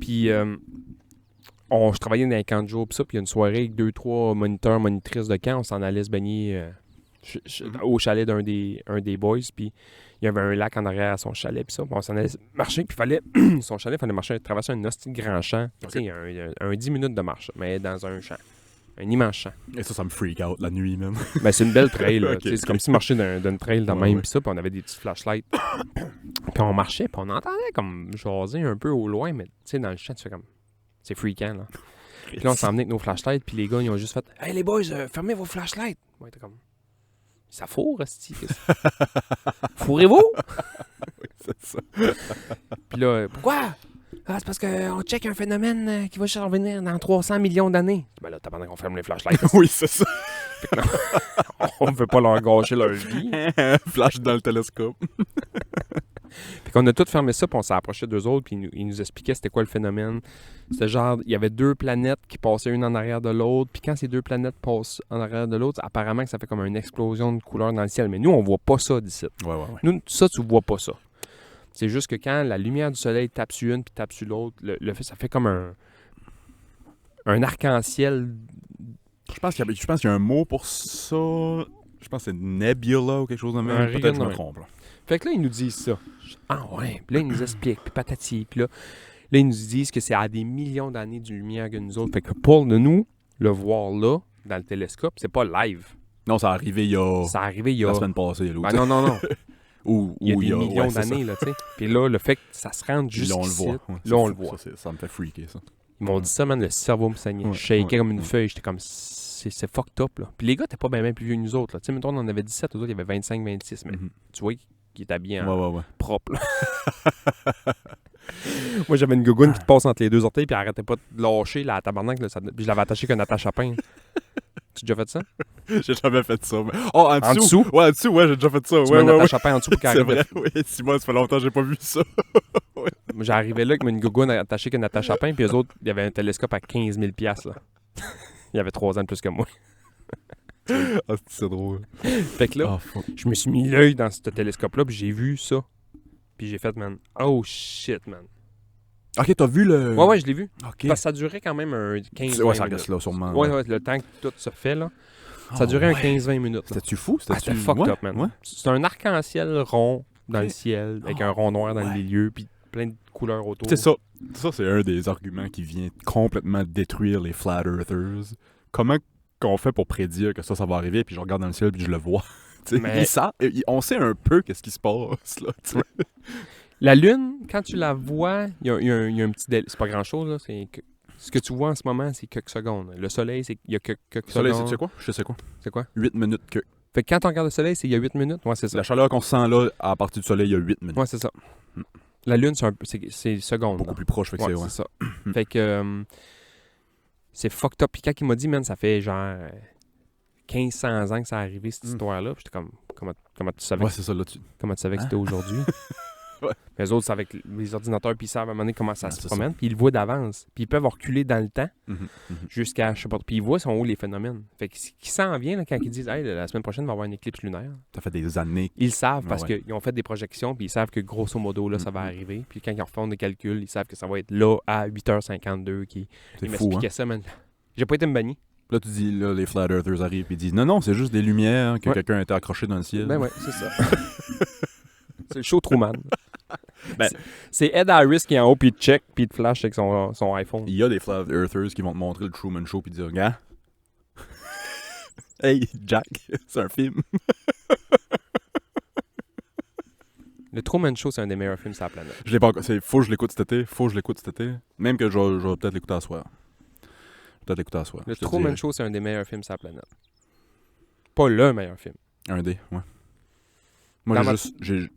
Puis, je travaillais dans un camp de jour, pis ça, puis il y a une soirée avec 2-3 moniteurs, monitrices de camp, on s'en allait se baigner au chalet d'un des boys, puis il y avait un lac en arrière à son chalet, puis ça, puis on s'en allait marcher, puis son chalet, il fallait marcher, traverser un hostie de grand champ, tu sais, un 10 minutes de marche, mais dans un champ, un immense champ. Et ça me freak out la nuit, même. Ben, c'est une belle trail, là, Ok, tu sais, c'est ok. comme si marcher d'une trail dans Ouais, même, ouais. puis ça, puis on avait des petites flashlights. Puis on marchait, puis on entendait comme jaser un peu au loin, mais tu sais, dans le champ, tu fais comme... C'est freakant, là. Puis là, on s'en venait avec nos flashlights, puis les gars, ils ont juste fait « Hey, les boys, fermez vos flashlights! » Moi, t'es comme... Ça fourre, esti. Fourrez-vous? C'est ça. Puis là, pourquoi? Ah, c'est parce qu'on check un phénomène qui va survenir dans 300 millions d'années. Ben là, t'as pendant qu'on ferme les flashlights. Oui, c'est ça. On veut pas leur gâcher leur vie. Flash dans le télescope. Puis qu'on a tout fermé ça, puis on s'est approché d'eux autres, puis ils nous expliquaient c'était quoi le phénomène. C'était genre, il y avait deux planètes qui passaient une en arrière de l'autre, puis quand ces deux planètes passent en arrière de l'autre, apparemment que ça fait comme une explosion de couleurs dans le ciel. Mais nous, on voit pas ça d'ici. Ouais. Nous, ça, tu vois pas ça. C'est juste que quand la lumière du soleil tape sur une puis tape sur l'autre, ça fait comme un arc-en-ciel. Je pense qu'il y a un mot pour ça. Je pense que c'est nebula ou quelque chose de Un même. Peut-être que je me rayon, trompe. Là. Fait que là, ils nous disent ça. Ah ouais. Puis là, ils nous expliquent. Puis patati. Puis là, ils nous disent que c'est à des millions d'années de lumière que nous autres. Fait que pour nous, le voir là, dans le télescope, c'est pas live. Non, ça a arrivé il y a... Ça arrivé il y a... La semaine passée. Là, Ben non. Ou Il y a des millions ouais, c'est d'années, là, tu sais. Puis là, le fait que ça se rende Puis juste là, on le ici, voit. Ouais, là, on c'est le fou. voit. Ça me fait freaker, ça. Ils m'ont dit ça, man, le cerveau me saignait. Ouais, Je shakeais ouais, comme une ouais. feuille. J'étais comme, c'est fucked up, là. Puis les gars, t'es pas bien plus vieux que nous autres, là. Tu sais, mettons, on en avait 17, eux autres, il y avait 25, 26. Mais Mhm. tu vois qu'il est habillé en Ouais. propre, là. Moi, j'avais une gougoune qui te passe entre les deux orteils, puis elle arrêtait pas de lâcher, la tabarnak, là. Puis je l'avais attachée qu'un attache à pain. Tu as déjà fait ça? J'ai jamais fait ça. Mais... Oh, en En dessous? dessous? Ouais, en dessous, ouais, j'ai déjà fait ça. Tu Ouais, mets une ouais. attache à pain en dessous pour qu'elle C'est arrive. vrai, oui. 6 mois, ça fait longtemps que j'ai pas vu ça. Moi, j'arrivais là avec une gougoune attachée qu'une attache à pain, puis eux autres, il y avait un télescope à 15 000 $, là. Il y avait 3 ans de plus que moi. Ah, c'est drôle. Fait que là, Ah, fuck. je me suis mis l'œil dans ce télescope-là, puis j'ai vu ça. Puis j'ai fait, man, oh shit, man. Ok, t'as vu le... Ouais, je l'ai vu. Ok. Parce que ça durait quand même un 15-20 Ouais, ça minutes. reste là, sûrement. Ouais, le temps que tout se fait, là. Ça Ah, durait un ouais. 15-20 minutes. là. C'était-tu fou? C'était fucked up, man. Ouais. C'est un arc-en-ciel rond dans Ok. le ciel, avec Ah, un rond noir dans ouais. le milieu, puis plein de couleurs autour. C'est ça. Ça, c'est un des arguments qui vient complètement détruire les flat earthers. Comment qu'on fait pour prédire que ça va arriver, puis je regarde dans le ciel, puis je le vois. Tu sais, Mais- on sait un peu qu'est-ce qui se passe, là. Tu sais. La Lune, quand tu la vois, il y a un petit délai. C'est pas grand-chose, là. Ce que tu vois en ce moment, c'est quelques secondes. Le Soleil, il y a quelques Le soleil, secondes. c'est quoi? Je sais quoi. C'est quoi? 8 minutes que. Fait que quand on regarde le Soleil, c'est il y a 8 minutes. Ouais, c'est ça. La chaleur qu'on sent là, à partir du soleil, il y a 8 minutes. Ouais, c'est ça. La Lune, c'est secondes. Beaucoup là. plus proche, fait que Ouais, c'est... c'est Ouais. ça. Fait que c'est fucked up. Puis quand il m'a dit, man, ça fait genre 1500 ans que ça a arrivé, cette histoire-là. Puis j'étais comme, comment tu savais, Ouais, c'est ça, là. comment tu savais que c'était aujourd'hui? Ouais. Mais eux autres, c'est avec les ordinateurs, puis ils savent à un moment donné comment ça Ouais, se c'est promène, puis ils le voient d'avance. Puis ils peuvent reculer dans le temps Mhm, mhm. jusqu'à, je sais pas, puis ils voient sont où les phénomènes. Fait que qui s'en vient là, quand ils disent, hey, la semaine prochaine, il va y avoir une éclipse lunaire. Ça fait des années. Ils le savent Ah parce ouais. qu'ils ont fait des projections, puis ils savent que grosso modo, là, ça va Mhm. arriver. Puis quand ils refont des calculs, ils savent que ça va être là à 8h52. C'est Ils fou, hein? m'expliquaient ça, man. J'ai pas été me banni. Là, tu dis, là, les Flat Earthers arrivent et disent, non, c'est juste des lumières que Ouais. quelqu'un a été accroché dans le ciel. Ben ouais, c'est ça. C'est le show Truman. Ben- C'est Ed Harris qui est en haut, puis il check, puis il te flash avec son iPhone. Il y a des Flat Earthers qui vont te montrer le Truman Show puis dire, regarde. Hey, Jack, c'est un film. Le Truman Show, c'est un des meilleurs films sur la planète. Je l'ai pas encore. Faut que je l'écoute cet été. Même que je vais peut-être l'écouter à soir. Le Je te Truman dirai. Show, c'est un des meilleurs films sur la planète. Pas le meilleur film. Un dé, ouais. Moi, Dans j'ai ma- juste.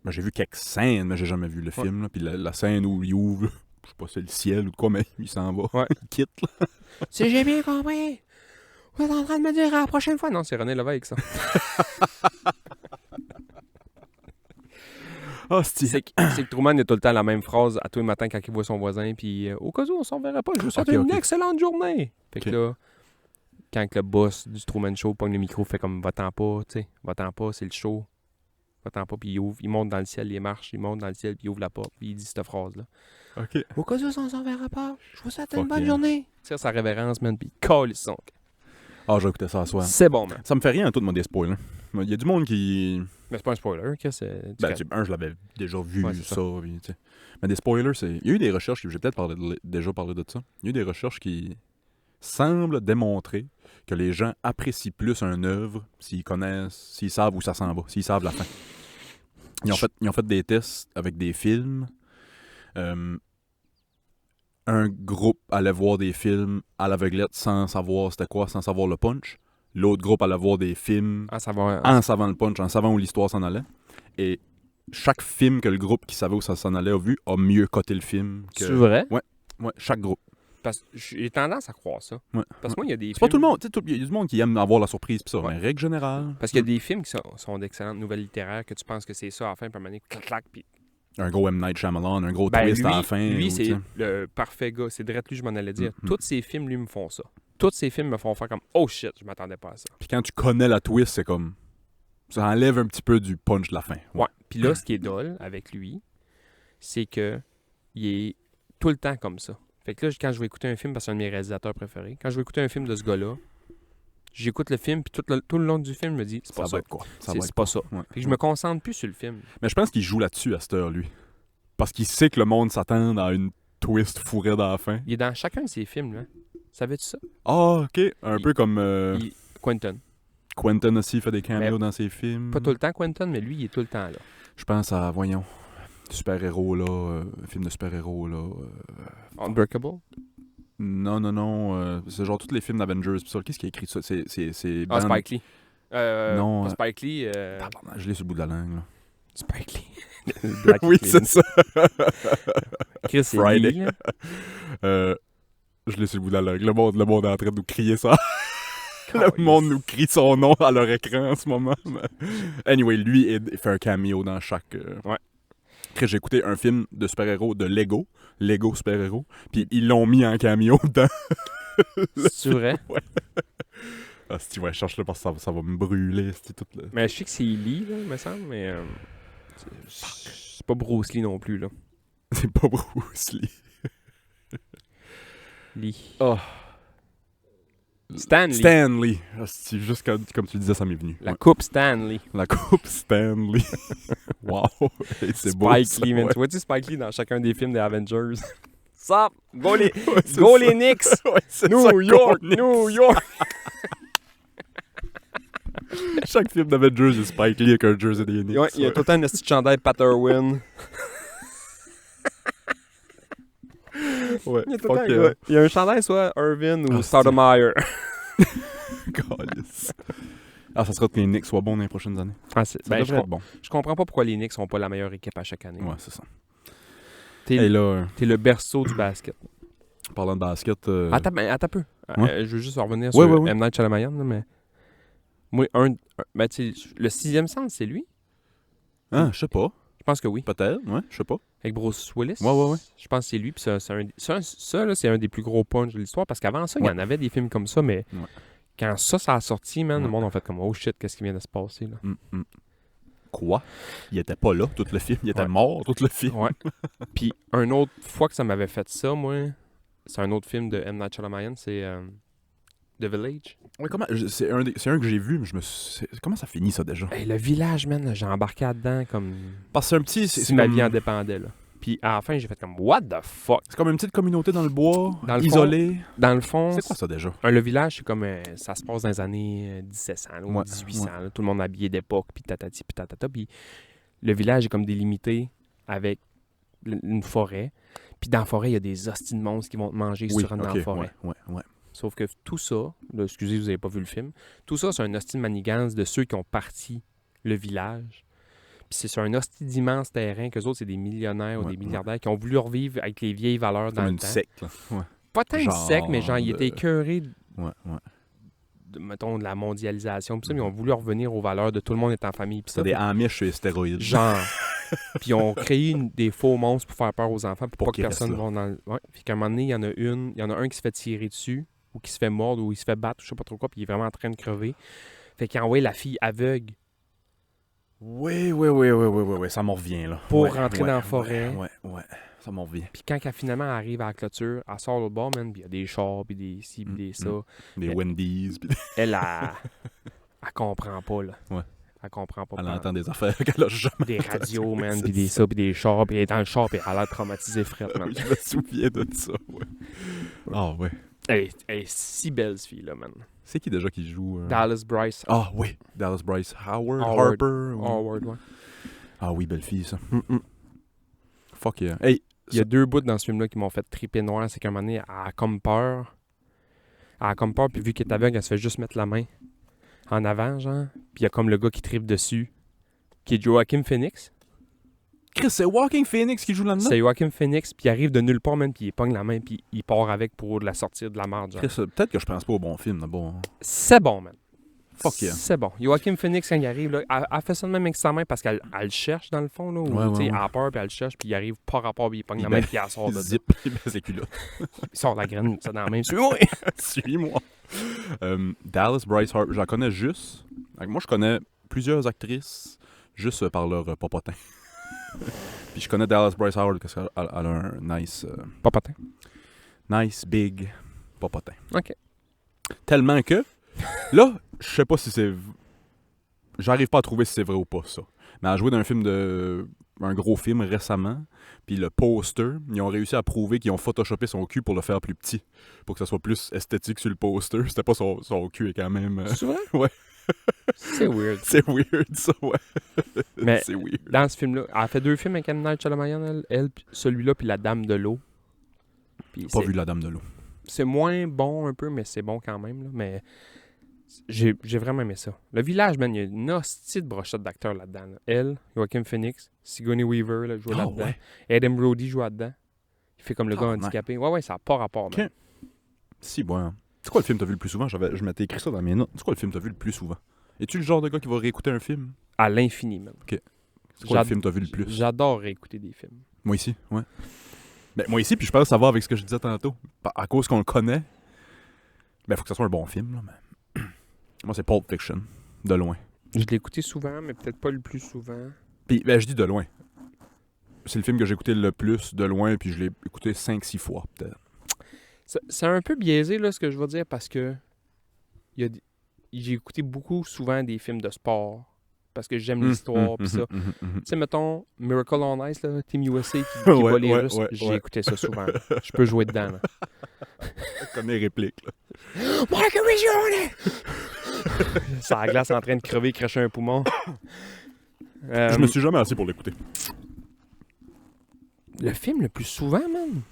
J'ai vu quelques scènes, mais j'ai jamais vu le Ouais. film. Là. Puis la scène où il ouvre, je sais pas si c'est le ciel ou de quoi, mais il s'en va. Ouais. Il quitte, là. Si j'ai bien compris, vous êtes en train de me dire à la prochaine fois. Non, c'est René Lévesque, ça. Ah, C'est que Truman a tout le temps la même phrase à tous les matins quand il voit son voisin, puis au cas où on s'en verra pas, je vous souhaite Ok, une ok. excellente journée. Fait que Ok. là, quand le boss du Truman Show pogne le micro, fait comme va-t'en pas, tu sais, va-t'en pas, c'est le show. Va-t'en pas, puis il ouvre, il monte dans le ciel, il marche, il monte dans le ciel, puis il ouvre la porte, puis il dit cette phrase-là. Ok. Au cas où on s'en verra pas, je vous souhaite une Fuck bonne yeah. journée. C'est sa révérence, man, puis il colle son. Ah, j'ai écouté ça à soir. C'est bon, man. Ça me fait rien, tout de moi, des spoilers. Il y a du monde qui. Mais c'est pas un spoiler, que c'est. Ben, je l'avais déjà vu, Ouais, c'est ça. Puis, tu sais. Mais des spoilers, c'est. Il y a eu des recherches, j'ai peut-être déjà parlé de ça. Il y a eu des recherches qui semblent démontrer que les gens apprécient plus une œuvre s'ils connaissent, s'ils savent où ça s'en va, s'ils savent la fin. Ils ont fait des tests avec des films. Un groupe allait voir des films à l'aveuglette sans savoir c'était quoi, sans savoir le punch. L'autre groupe allait voir des films Ah, ça va. en savant le punch, en savant où l'histoire s'en allait. Et chaque film que le groupe qui savait où ça s'en allait a vu a mieux coté le film que... C'est vrai? Ouais, chaque groupe. Parce que j'ai tendance à croire ça. Ouais, Parce que moi, il y a des c'est pas films... tout le monde. Tu sais, il y a du monde qui aime avoir la surprise pis ça. Ouais. Mais règle générale, Parce qu'il y a des films qui sont d'excellentes nouvelles littéraires que tu penses que c'est ça à la fin, puis à un moment donné, clac, clac, puis... un gros M. Night Shyamalan, un gros Ben, twist lui, à la fin. lui ou, c'est tu sais. le parfait gars. C'est direct lui, je m'en allais dire. Mhm. Tous ces films, lui, me font ça. Tous ces films me font faire comme « Oh shit, je m'attendais pas à ça. Puis quand tu connais la twist, c'est comme... Ça enlève un petit peu du punch de la fin. » Ouais. Puis là, ce qui est drôle avec lui, c'est que il est tout le temps comme ça. Fait que là, quand je vais écouter un film, parce que c'est un de mes réalisateurs préférés, quand je vais écouter un film de ce gars-là, j'écoute le film, puis tout le long du film, je me dis « C'est pas Ça ça. va être quoi? Ça C'est va être pas ça. » Ouais. Fait que je me concentre plus sur le film. Mais je pense qu'il joue là-dessus à cette heure, lui. Parce qu'il sait que le monde s'attend à une twist fourrée dans la fin. Il est dans chacun de ses films, là. Savais-tu ça? Ah, ok. Un Il- peu comme Quentin. Quentin aussi fait des caméos Mais dans ses films. Pas tout le temps Quentin, mais lui, il est tout le temps là. Je pense à, voyons, super-héros, là, film de super-héros, là. Unbreakable? Non, c'est genre tous les films d'Avengers. pis ça. Qu'est-ce qui a écrit ça? C'est Ah, Ben- Spike Lee. Non, pas Spike Lee. Tabarnak, je l'ai sur le bout de la langue, là. Spike Lee. Black Oui, Lee. c'est ça. Chris, c'est Friday. Lee, là. Je l'ai sur le bout de la langue. Le monde est en train de nous crier ça. Le monde nous crie son nom à leur écran en ce moment. mais- Anyway, lui, il fait un cameo dans chaque... Ouais. Après, j'ai écouté un film de super-héros de Lego super-héros, puis ils l'ont mis en cameo dedans. C'est vrai? Ah, si tu vas chercher parce que ça va me brûler, c'est tout là. Mais je sais que c'est Lee, là, il me semble, mais... c'est pas Bruce Lee non plus, là. C'est pas Bruce Lee. Lee. Oh. Stanley. Stanley. Ah, c'est juste comme tu le disais, ça m'est venu. La Ouais. coupe Stanley. La coupe Stanley. Wow. Hey, c'est beau. Spike ça, Lee, man. ouais. Tu vois-tu Spike Lee dans chacun des films des Avengers? Ça! Go les, Ouais, c'est go ça. les Knicks! Ouais, c'est ça New York! qu'on est. New York! Chaque film d'Avengers, il y a Spike Lee avec un jersey des Knicks. Ouais, il y a tout le temps un petit chandail Pat Irwin. Ouais. Il y a tout le temps Fuck un gars. Il y a un chandail soit Irvin ou Ah, Stoudemire. Calisse. Ah, ça sera que les Knicks soient bons dans les prochaines années. Ah, Ça ben, devrait être bon. je comprends pas pourquoi les Knicks sont pas la meilleure équipe à chaque année. Ouais, c'est ça. T'es Et là, t'es le berceau du basket. parlant de basket... Attends un peu. Ouais. Je veux juste revenir Ouais, sur ouais. M. Night Shyamalan, là, mais... Moi, ben, tu sais, le sixième sens, c'est lui. Ah, je sais pas. Je pense que oui. Peut-être, ouais, je sais pas. Avec Bruce Willis. Ouais. Je pense que c'est lui. Puis ça, là, c'est un des plus gros punchs de l'histoire. Parce qu'avant ça, il y en avait des films comme ça, mais Ouais. quand ça a sorti, man, Ouais. le monde a fait comme oh shit, qu'est-ce qui vient de se passer là. Quoi? Il était pas là, tout le film. Il était Ouais. mort, tout le film. Ouais. Puis une autre fois que ça m'avait fait ça, moi, c'est un autre film de M. Night Shyamalan, c'est The Village. Ouais, c'est un que j'ai vu, mais comment ça finit, ça, déjà? Hey, le village, man, là, j'ai embarqué là-dedans comme Parce que c'est un petit... si ma vie en dépendait, là. Puis à la fin, j'ai fait comme what the fuck. C'est comme une petite communauté dans le bois, Dans le isolée. Dans le fond, C'est quoi ça, déjà? le village, c'est comme ça se passe dans les années 1700 là, ou Ouais, 1800. Là, tout le monde habillé d'époque, puis tatati, puis tatata. Puis le village est comme délimité avec une forêt. Puis dans la forêt, il y a des hosties de monstres qui vont te manger si tu rentres dans la forêt. Ouais. Sauf que tout ça, là, excusez, vous n'avez pas vu le film, tout ça, c'est un hostie de manigance de ceux qui ont parti le village. Puis c'est sur un hostie d'immense terrain qu'eux autres, c'est des millionnaires ou Ouais, des milliardaires qui ont voulu revivre avec les vieilles valeurs dans Comme le une temps. secte, là. Ouais. Pas tant une Genre secte, mais genre, ils de- étaient écœurés Ouais. mettons, de la mondialisation. Puis ça, mais ils ont voulu revenir aux valeurs de tout le monde est en famille. Puis C'est ça, des Amish et stéroïdes. genre. Puis ils ont créé des faux monstres pour faire peur aux enfants, pour pas que qu'ils personne restent va dans le... Ouais. Puis qu'à un moment donné, il y en a un qui se fait tirer dessus, ou qui se fait mordre, ou il se fait battre, ou je sais pas trop quoi, puis il est vraiment en train de crever. Fait qu'il a envoyé la fille aveugle Oui, ça m'en revient, là. pour Ouais, rentrer ouais, dans la forêt. Ouais, ça m'en revient. Puis quand elle finalement arrive à la clôture, elle sort l'autre bord, man, puis il y a des chars, puis des ci, puis des ça. Des Wendy's, puis Elle comprend pas, là. Ouais. Elle comprend pas. elle pas- entend des affaires qu'elle a jamais. Des radios, man, C'est puis des ça, puis des chars, puis elle est dans le char, puis elle a l'air traumatisée, frette, man. Je me souviens de ça, ouais. Ah, ouais. Elle est si belle, cette fille-là, man. C'est qui déjà qui joue Dallas Bryce Ah, oui. Dallas Bryce Howard. Howard. Harper. ou- Howard, ouais. Ah, oui, belle fille, ça. Fuck yeah. Hey, Il y a deux bouts dans ce film-là qui m'ont fait triper noir. C'est qu'à un moment donné, elle a comme peur. Elle a comme peur, puis vu qu'elle est aveugle, elle se fait juste mettre la main en avant, genre. Puis il y a comme le gars qui tripe dessus, qui est Joaquin Phoenix. Chris, c'est Walking Phoenix qui joue là-dedans? C'est Joaquin Phoenix, puis il arrive de nulle part, man, puis il pogne la main, puis il part avec pour la sortir de la merde, genre. Chris, peut-être que je pense pas au bon film, d'abord. C'est bon, man. Fuck yeah. C'est bon. Joaquin Phoenix, quand il arrive, là, elle fait ça de même avec sa main parce qu'elle le cherche, dans le fond, là. Ou, Ouais, tu sais, ouais. elle a peur, puis elle le cherche, puis il arrive pas rapport, puis il pogne la main, puis elle sort de là. Zip, il baisse les culottes. Il sort la graine, ça dans la main. Suis-moi! Suis-moi. Dallas Bryce Harper, j'en connais juste. Moi, je connais plusieurs actrices juste par leur popotin. Puis je connais Dallas Bryce Howard parce qu'elle a un nice, Pas patin. nice big popotin. OK. Tellement que, là, je sais pas si c'est... J'arrive pas à trouver si c'est vrai ou pas, ça. Mais elle a joué dans un gros film récemment, puis le poster, ils ont réussi à prouver qu'ils ont photoshopé son cul pour le faire plus petit, pour que ça soit plus esthétique sur le poster. C'était pas son cul est quand même... C'est vrai? Ouais. C'est weird. C'est weird, ça, ouais. Mais c'est weird. dans ce film-là, elle a fait deux films avec M. Night Shyamalan, elle, puis celui-là, puis La Dame de l'eau. Puis Pas vu La Dame de l'eau. c'est moins bon un peu, mais c'est bon quand même. Là. Mais j'ai vraiment aimé ça. Le village, man, il y a une hostie de brochette d'acteurs là-dedans. Là. Elle, Joaquin Phoenix, Sigourney Weaver là, joue là-dedans. ouais. Adam Brody joue là-dedans. Il fait comme le gars Tabarnak. handicapé. Ouais, ça n'a pas rapport. Man. Ok. Si, bon. C'est quoi le film que t'as vu le plus souvent? Je m'étais écrit ça dans mes notes. C'est quoi le film que t'as vu le plus souvent? Es-tu le genre de gars qui va réécouter un film? À l'infini, man. C'est quoi le film que t'as vu le plus? J'adore réécouter des films. Moi ici, ouais. Ben, moi ici, puis je pense que ça va avec ce que je disais tantôt. À cause qu'on le connaît, ben faut que ça soit un bon film. Là, mais... Moi, c'est Pulp Fiction, de loin. Je l'ai écouté souvent, mais peut-être pas le plus souvent. Puis, ben, je dis de loin. C'est le film que j'ai écouté le plus de loin, puis je l'ai écouté 5-6 fois, peut-être. C'est un peu biaisé, là, ce que je veux dire, parce que j'ai écouté beaucoup souvent des films de sport, parce que j'aime l'histoire, pis ça. Tu sais, mettons, Miracle on Ice, là, Team USA qui Ouais, bat les ouais, Russes, ouais, j'ai ouais. écouté ça souvent. Je peux jouer dedans, là. Je connais les répliques, là. Marco Regione! Ça la glace en train de crever, cracher un poumon. Je me suis jamais assis pour l'écouter. Le film le plus souvent, man.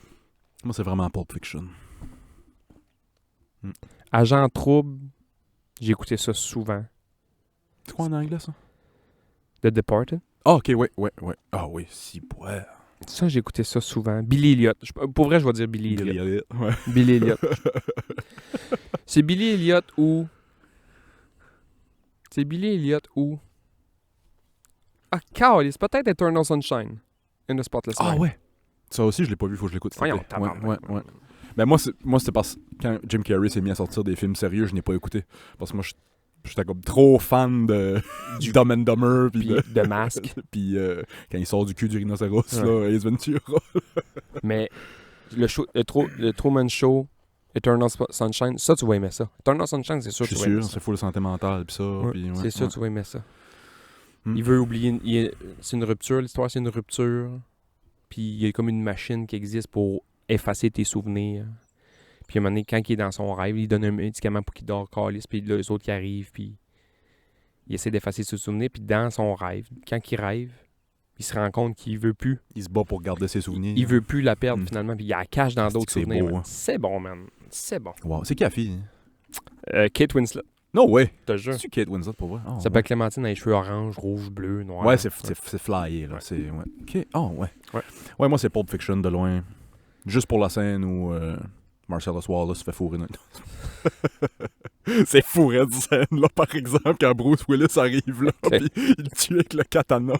Moi, c'est vraiment Pulp Fiction. Agent Trouble, j'ai écouté ça souvent. C'est quoi en anglais, ça? The Departed. Ah, ok, ouais. Ah oui, si, ouais. Ça, j'ai écouté ça souvent. Billy Elliot. Pour vrai, je vais dire Billy Elliot. Billy Elliot, ouais. Billy Elliot. C'est Billy Elliot ou... C'est Billy Elliot ou... Ah, câlisse, peut-être Eternal Sunshine in the Spotless Ah Mind. ouais. Ça aussi, je l'ai pas vu, faut que je l'écoute. Voyons, Ouais, tabarnak. ouais. Ben moi, c'était parce que quand Jim Carrey s'est mis à sortir des films sérieux, je n'ai pas écouté. Parce que moi, j'étais comme trop fan de du Dumb and Dumber. Puis de Masque. Puis quand il sort du cul du rhinocéros, Ouais. là, Ace Ventura. Mais le Truman Show, Eternal Sunshine, ça, tu vas aimer ça. Eternal Sunshine, c'est sûr Je que suis tu vas aimer sûr, ça. c'est full santé mentale, puis ça. Ouais, Puis, ouais, c'est sûr ouais. que tu vas aimer ça. Hmm. Il veut oublier... c'est une rupture, l'histoire, c'est une rupture. Puis il y a comme une machine qui existe pour effacer tes souvenirs. Puis à un moment donné, quand il est dans son rêve, il donne un médicament pour qu'il dort calice, puis là, les autres qui arrivent, puis il essaie d'effacer ses souvenirs. Puis dans son rêve, quand il rêve, il se rend compte qu'il veut plus. Il se bat pour garder ses souvenirs. Il veut plus la perdre Hmm. finalement, puis il la cache dans Asti d'autres que c'est souvenirs. beau, man. hein. C'est bon, man. C'est bon. Wow. C'est qui la fille? Hein? Kate Winslet, No way! je te jure. C'est Kate Winslet pour vrai? Oh, Ça s'appelle Clémentine, avec les cheveux orange, rouge, bleu, noir. Ouais, c'est flyé, là. Ouais. C'est, ouais. OK. Oh, ouais. Ouais. Ouais, moi, c'est Pulp Fiction de loin. Juste pour la scène où Marcellus Wallace se fait fourrer. C'est fourré de scène, là, par exemple, quand Bruce Willis arrive là, Ok. puis il le tue avec le katana.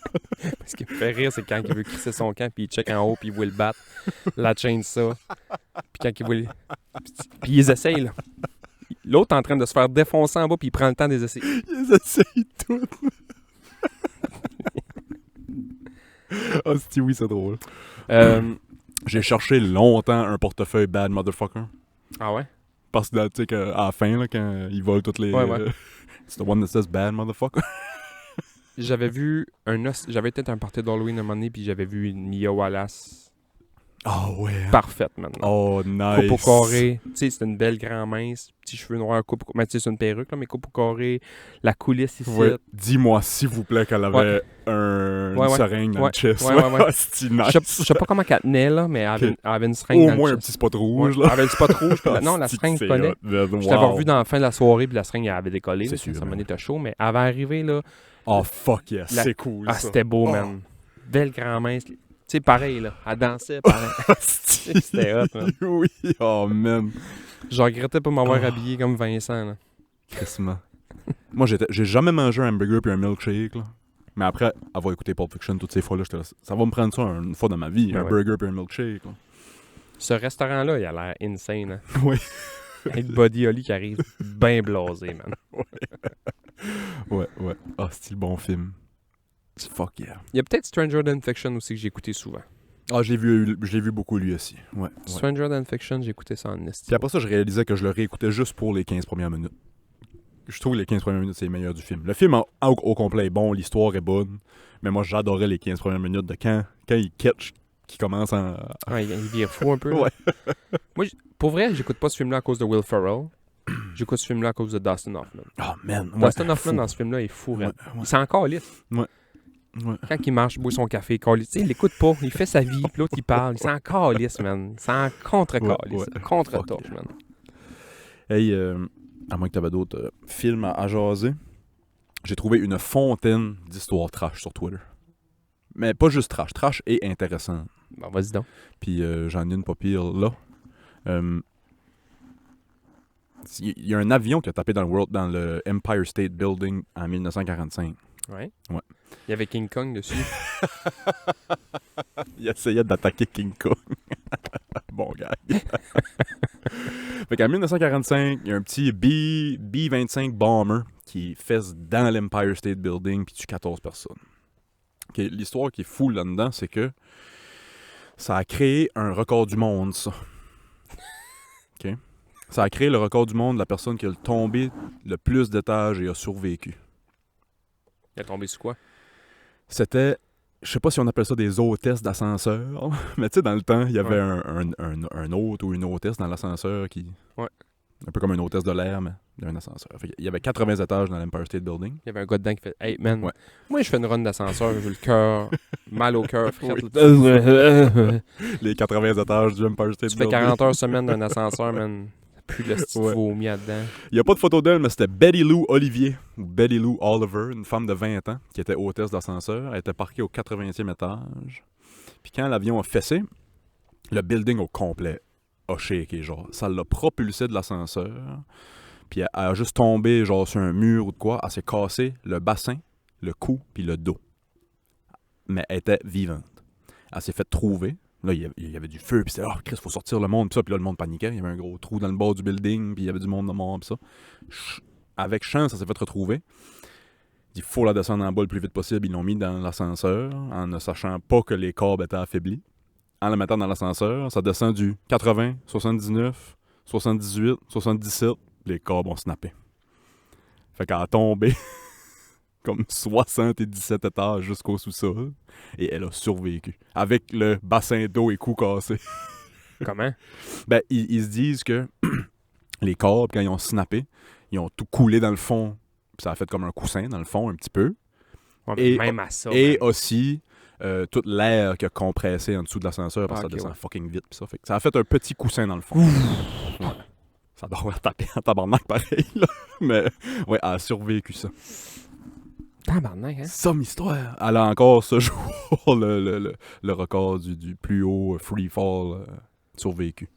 Ce qui me fait rire, c'est quand il veut crisser son camp, puis il check en haut, puis il voit le battre, la chaîne ça. Puis quand il voit le... Puis ils essayent, là. L'autre est en train de se faire défoncer en bas, puis il prend le temps de les essayer. Ils essayent tout. Ah, oh, oui, c'est drôle. J'ai cherché longtemps un portefeuille Bad Motherfucker. Ah ouais? Parce que, tu sais, qu'à la fin, là, quand ils volent toutes les... Ouais, ouais. it's the one that says Bad Motherfucker. J'avais vu j'avais été à un party d'Halloween un moment donné, puis j'avais vu une Mia Wallace Ah ouais. hein. parfaite maintenant. Oh, nice. Coupe au carré, tu sais, c'était une belle grand mince, petits cheveux noirs, coupe au... mais tu sais, c'est une perruque, là, mais coupe au carré, la coulisse ici. Ouais. Dis-moi, s'il vous plaît, qu'elle avait une Ouais, ouais. seringue dans Ouais. le chest. Ouais, ouais, ouais. Ah, c'est nice. Je sais pas comment qu'elle tenait, là, mais elle avait, Ok. elle avait une seringue Au dans moins le un chest. petit spot rouge, Ouais, là. elle avait le spot rouge. Puis non, la C'est seringue, que je connais. c'est hot, man. Je l'avais Wow. revu dans la fin de la soirée, puis la seringue elle avait décollé. C'est là, sûr, ça m'en man. était chaud, mais avant d'arriver, là, Oh, fuck yes. La- C'est cool, ah, ça. c'était beau, Oh. man. Belle grand-mince. Tu sais, pareil, là. Elle dansait, pareil. Asti. C'était hot, man. Oui. Oh, man. Je regrettais pas m'avoir Oh. habillé comme Vincent, là. Crissement. Moi, j'ai jamais mangé un hamburger puis un milkshake, là. Mais après avoir écouté Pulp Fiction toutes ces fois-là, j'étais là, ça va me prendre ça une fois dans ma vie, un Ouais. burger puis un milkshake. Là. Ce restaurant-là, il a l'air insane, hein. Oui. Avec Buddy Holly qui arrive bien blasé, man. Ouais. Ah, c'est le bon film. Fuck yeah. Il y a peut-être Stranger Than Fiction aussi que j'ai écouté souvent. Ah, je l'ai vu beaucoup lui aussi. Ouais. Stranger Than Fiction, j'ai écouté ça en esti. Puis après ça, je réalisais que je le réécoutais juste pour les 15 premières minutes. Je trouve que les 15 premières minutes, c'est les meilleurs du film. Le film au complet est bon, l'histoire est bonne, mais moi, j'adorais les 15 premières minutes de quand il catch, qui commence en... Ouais, il vire fou un peu. là. Ouais. Moi, pour vrai, j'écoute pas ce film-là à cause de Will Ferrell. J'écoute ce film-là à cause de Dustin Hoffman. Oh, man. Dustin Hoffman, fou. dans ce film-là, est fou, raide. Ouais. C'est encore lisse. Ouais. Quand il marche, il boit son café, il calisse. Tu sais, il l'écoute pas. Il fait sa vie, puis l'autre, il parle. Il s'en calisse, man. Il s'en contre-calisse. Ouais. Contre-torche, Fuck. man. Hey, à moins que tu avais d'autres films à jaser, j'ai trouvé une fontaine d'histoires trash sur Twitter. Mais pas juste trash. Trash et intéressant. Bon, vas-y donc. Puis j'en ai une pas pire là. Il y a un avion qui a tapé dans le Empire State Building en 1945. Ouais. Ouais. Il y avait King Kong dessus. Il essayait d'attaquer King Kong. Bon gars. Fait qu'en 1945, il y a un petit B-25 bomber qui fesse dans l'Empire State Building puis tue 14 personnes. Ok, l'histoire qui est fou là-dedans, c'est que ça a créé un record du monde, ça. Ok. Ça a créé le record du monde de la personne qui a tombé le plus d'étages et a survécu. Il est tombé sur quoi? C'était, je sais pas si on appelle ça des hôtesses d'ascenseur, mais tu sais, dans le temps, il y avait un hôte ou une hôtesse dans l'ascenseur qui... Ouais. Un peu comme une hôtesse de l'air, mais il y a un ascenseur. Fait il y avait 80 étages dans l'Empire State Building. Il y avait un gars dedans qui fait Hey, man, Ouais. moi, je fais une run d'ascenseur, j'ai le cœur, mal au cœur, frette. Oui. Les 80 étages du Empire State Tu fais Building. 40 heures semaine d'un ascenseur, man. Plus le style Ouais. vomi là-dedans. Il n'y a pas de photo d'elle, mais c'était Betty Lou Olivier, ou Betty Lou Oliver, une femme de 20 ans, qui était hôtesse d'ascenseur. Elle était parquée au 80e étage. Puis quand l'avion a fessé, le building au complet a shaké, genre. Ça l'a propulsé de l'ascenseur. Puis elle a juste tombé, genre, sur un mur ou de quoi. Elle s'est cassé le bassin, le cou, puis le dos. mais elle était vivante. Elle s'est fait trouver. Là, il y avait du feu, puis c'était « Ah, Chris, faut sortir le monde », puis ça, puis là, le monde paniquait. Il y avait un gros trou dans le bas du building, puis il y avait du monde mort, puis ça. Avec chance, ça s'est fait retrouver. Il faut la descendre en bas le plus vite possible. Ils l'ont mis dans l'ascenseur, en ne sachant pas que les câbles étaient affaiblis. En la mettant dans l'ascenseur, ça descend du 80, 79, 78, 77, les câbles ont snappé. Fait qu'elle a tombé comme 77 étages jusqu'au sous-sol, et elle a survécu. Avec le bassin d'eau et cou cassé. Comment? Ben, ils se disent que les câbles, quand ils ont snappé, ils ont tout coulé dans le fond. Puis ça a fait comme un coussin dans le fond, un petit peu. Ouais, mais Et- même à ça. Et man. aussi, tout l'air qui a compressé en dessous de l'ascenseur, parce que Ok, ça descend ouais. fucking vite. Pis ça, fait que ça a fait un petit coussin dans le fond. Ouais. Ça doit la taper en tabarnak pareil, là. Mais ouais, elle a survécu ça. Tabarnak, hein? Somme histoire. Elle a encore ce jour le record du plus haut free fall survécu.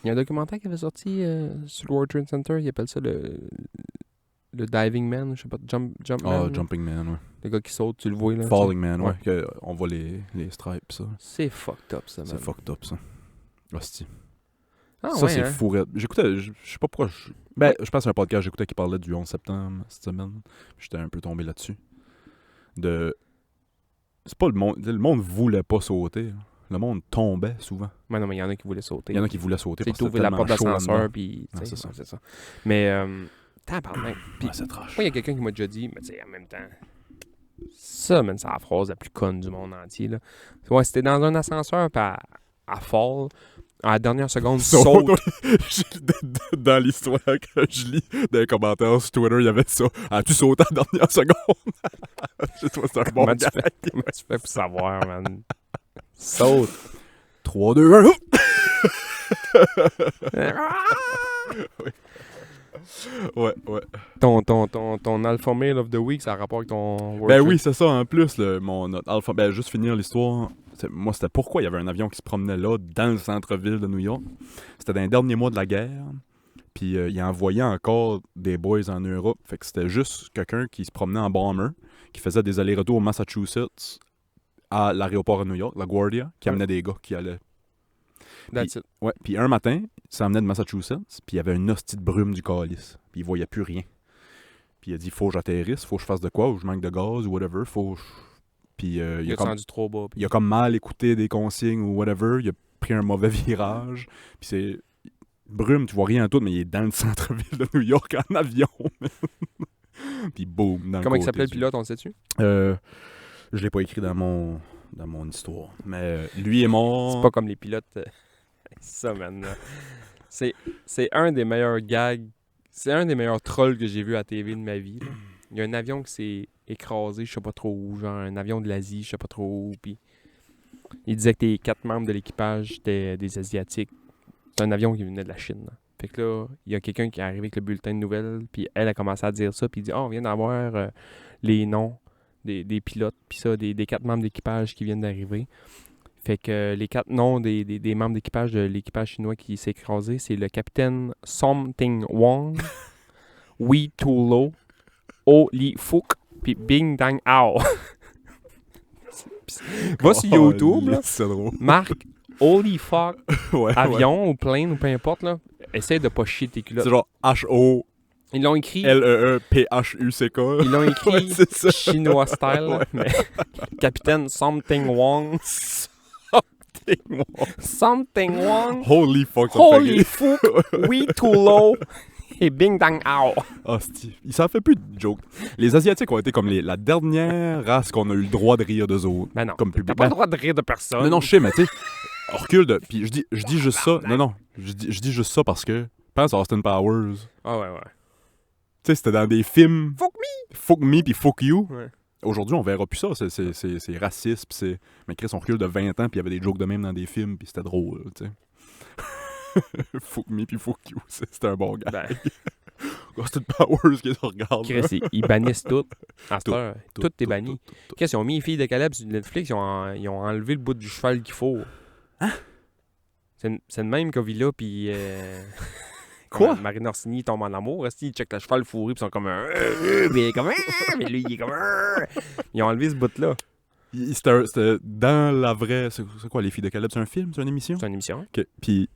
Il y a un documentaire qui avait sorti sur le World Trade Center, il appelle ça le Diving Man, je sais pas, Jump Ah, Man. Jumping Man, ouais. Le gars qui saute, tu le vois là. Falling Man, ouais. Ouais. On voit les stripes, ça. C'est fucked up ça, man. C'est fucked up, ça. Hostie. Ah Ça, ouais, c'est hein? fourré. J'écoutais, je sais pas pourquoi. Ben, je pense à un podcast j'écoutais qui parlait du 11 septembre cette semaine. J'étais un peu tombé là-dessus. C'est pas le monde. Le monde voulait pas sauter. Là. Le monde tombait souvent. Ouais, non, mais il y en a qui voulaient sauter. Il y en a qui voulaient sauter Tu sais, parce que t'ouvres la c'était porte tellement chaud d'ascenseur, là-dedans. puis... tu Ouais, sais, c'est ça. ouais, c'est ça. Mais, tabarnak. Puis, Ouais, c'est trash. moi, il y a quelqu'un qui m'a déjà dit, mais tu sais, en même temps, ça, man, c'est la phrase la plus conne du monde entier, là. Ouais, c'était dans un ascenseur, puis à fall, à la dernière seconde, saute. Dans l'histoire que je lis, dans les commentaires sur Twitter, il y avait ça. As-tu sauté à la dernière seconde? Je trouve que c'est un bon Comment tu gag. fais? Comment tu fais pour savoir, man? Saute. 3, 2, 1. Ouais. Ton Alpha Male of the Week, ça a rapport avec ton World Ben Trade- oui, c'est ça en plus, notre alpha. Ben juste finir l'histoire. Moi, c'était pourquoi il y avait un avion qui se promenait là, dans le centre-ville de New York. C'était dans les derniers mois de la guerre. Puis il envoyait encore des boys en Europe. Fait que c'était juste quelqu'un qui se promenait en bomber, qui faisait des allers-retours au Massachusetts à l'aéroport de New York, la Guardia, qui amenait des gars qui allaient. That's it. Ouais, puis un matin, ça amenait de Massachusetts, puis il y avait une hostie de brume du calice. Puis il voyait plus rien. Puis il a dit, faut que j'atterrisse, faut que je fasse de quoi, ou je manque de gaz, ou whatever, faut que je... Puis Il il, a a comme, descendu trop bas. puis- il a comme mal écouté des consignes, ou whatever, il a pris un mauvais virage, puis c'est... Brume, tu vois rien en tout, mais il est dans le centre-ville de New York en avion. Puis boum, dans Comment il côté s'appelait le du- pilote, on le sait-tu? Je l'ai pas écrit dans mon histoire. Mais lui est mort... C'est pas comme les pilotes. Ça, man. là. C'est un des meilleurs gags. C'est un des meilleurs trolls que j'ai vu à TV de ma vie. là. Il y a un avion qui s'est écrasé, je sais pas trop où, genre un avion de l'Asie, je sais pas trop où. Puis il disait que les 4 membres de l'équipage étaient des Asiatiques. C'est un avion qui venait de la Chine. là. Fait que là, il y a quelqu'un qui est arrivé avec le bulletin de nouvelles, puis elle a commencé à dire ça, puis il dit « Ah, on vient d'avoir les noms des pilotes, puis ça, des 4 membres d'équipage qui viennent d'arriver. » Fait que les 4 noms des membres d'équipage de l'équipage chinois qui s'est écrasé, c'est le capitaine Som Ting Wong, Wee Tu Lo, Oh Li Fook, puis Bing Dang Ao. Va sur YouTube, là, C'est drôle. marque Holy fuck, Ouais, avion ou plane ou peu importe, là. Essaye de pas chier tes ouais. culottes. C'est genre H-O-L-E-E-P-H-U-C-K. Ils l'ont écrit, ils l'ont écrit Ouais, c'est ça. chinois style, là, mais capitaine Something Wong, Something Wong, Holy fuck, ça me fait Holy rire. fuck, Wee Tu Lo et Bing Dang Ao. Hostie. Il s'en fait plus de jokes. Les Asiatiques ont été comme la dernière race qu'on a eu le droit de rire d'eux autres. Ben non, Comme t'as public. pas le Ben, droit de rire de personne. non, je sais, mais tu sais, on recule de. Puis je dis juste ça. Non, je dis juste ça parce que. Pense à Austin Powers. Ah ouais. Tu sais, c'était dans des films. Fuck Fuck me puis fuck you. Ouais. Aujourd'hui, on verra plus ça. C'est raciste. Pis c'est... Mais Chris, on recule de 20 ans, puis il y avait des jokes de même dans des films, puis c'était drôle, tu sais. Fuck me puis fuck you. C'était un bon gars. Ben, Austin Powers qui se regarde. là. Chris, ils bannissent tout. À cette Tout, heure, tout est banni. tout. Chris, ils ont mis les filles de Caleb sur Netflix, ils ont enlevé le bout du cheval qu'il faut. Hein? C'est le même qu'on vit là, puis... Quoi? Marine Orsini tombe en amour, ils checkent le cheval fourré, puis ils sont comme un... mais il est comme... mais lui, il est comme... Ils ont enlevé ce bout-là. C'était dans la vraie... C'est quoi, Les Filles de Caleb? C'est un film? C'est une émission? C'est une émission. OK. Puis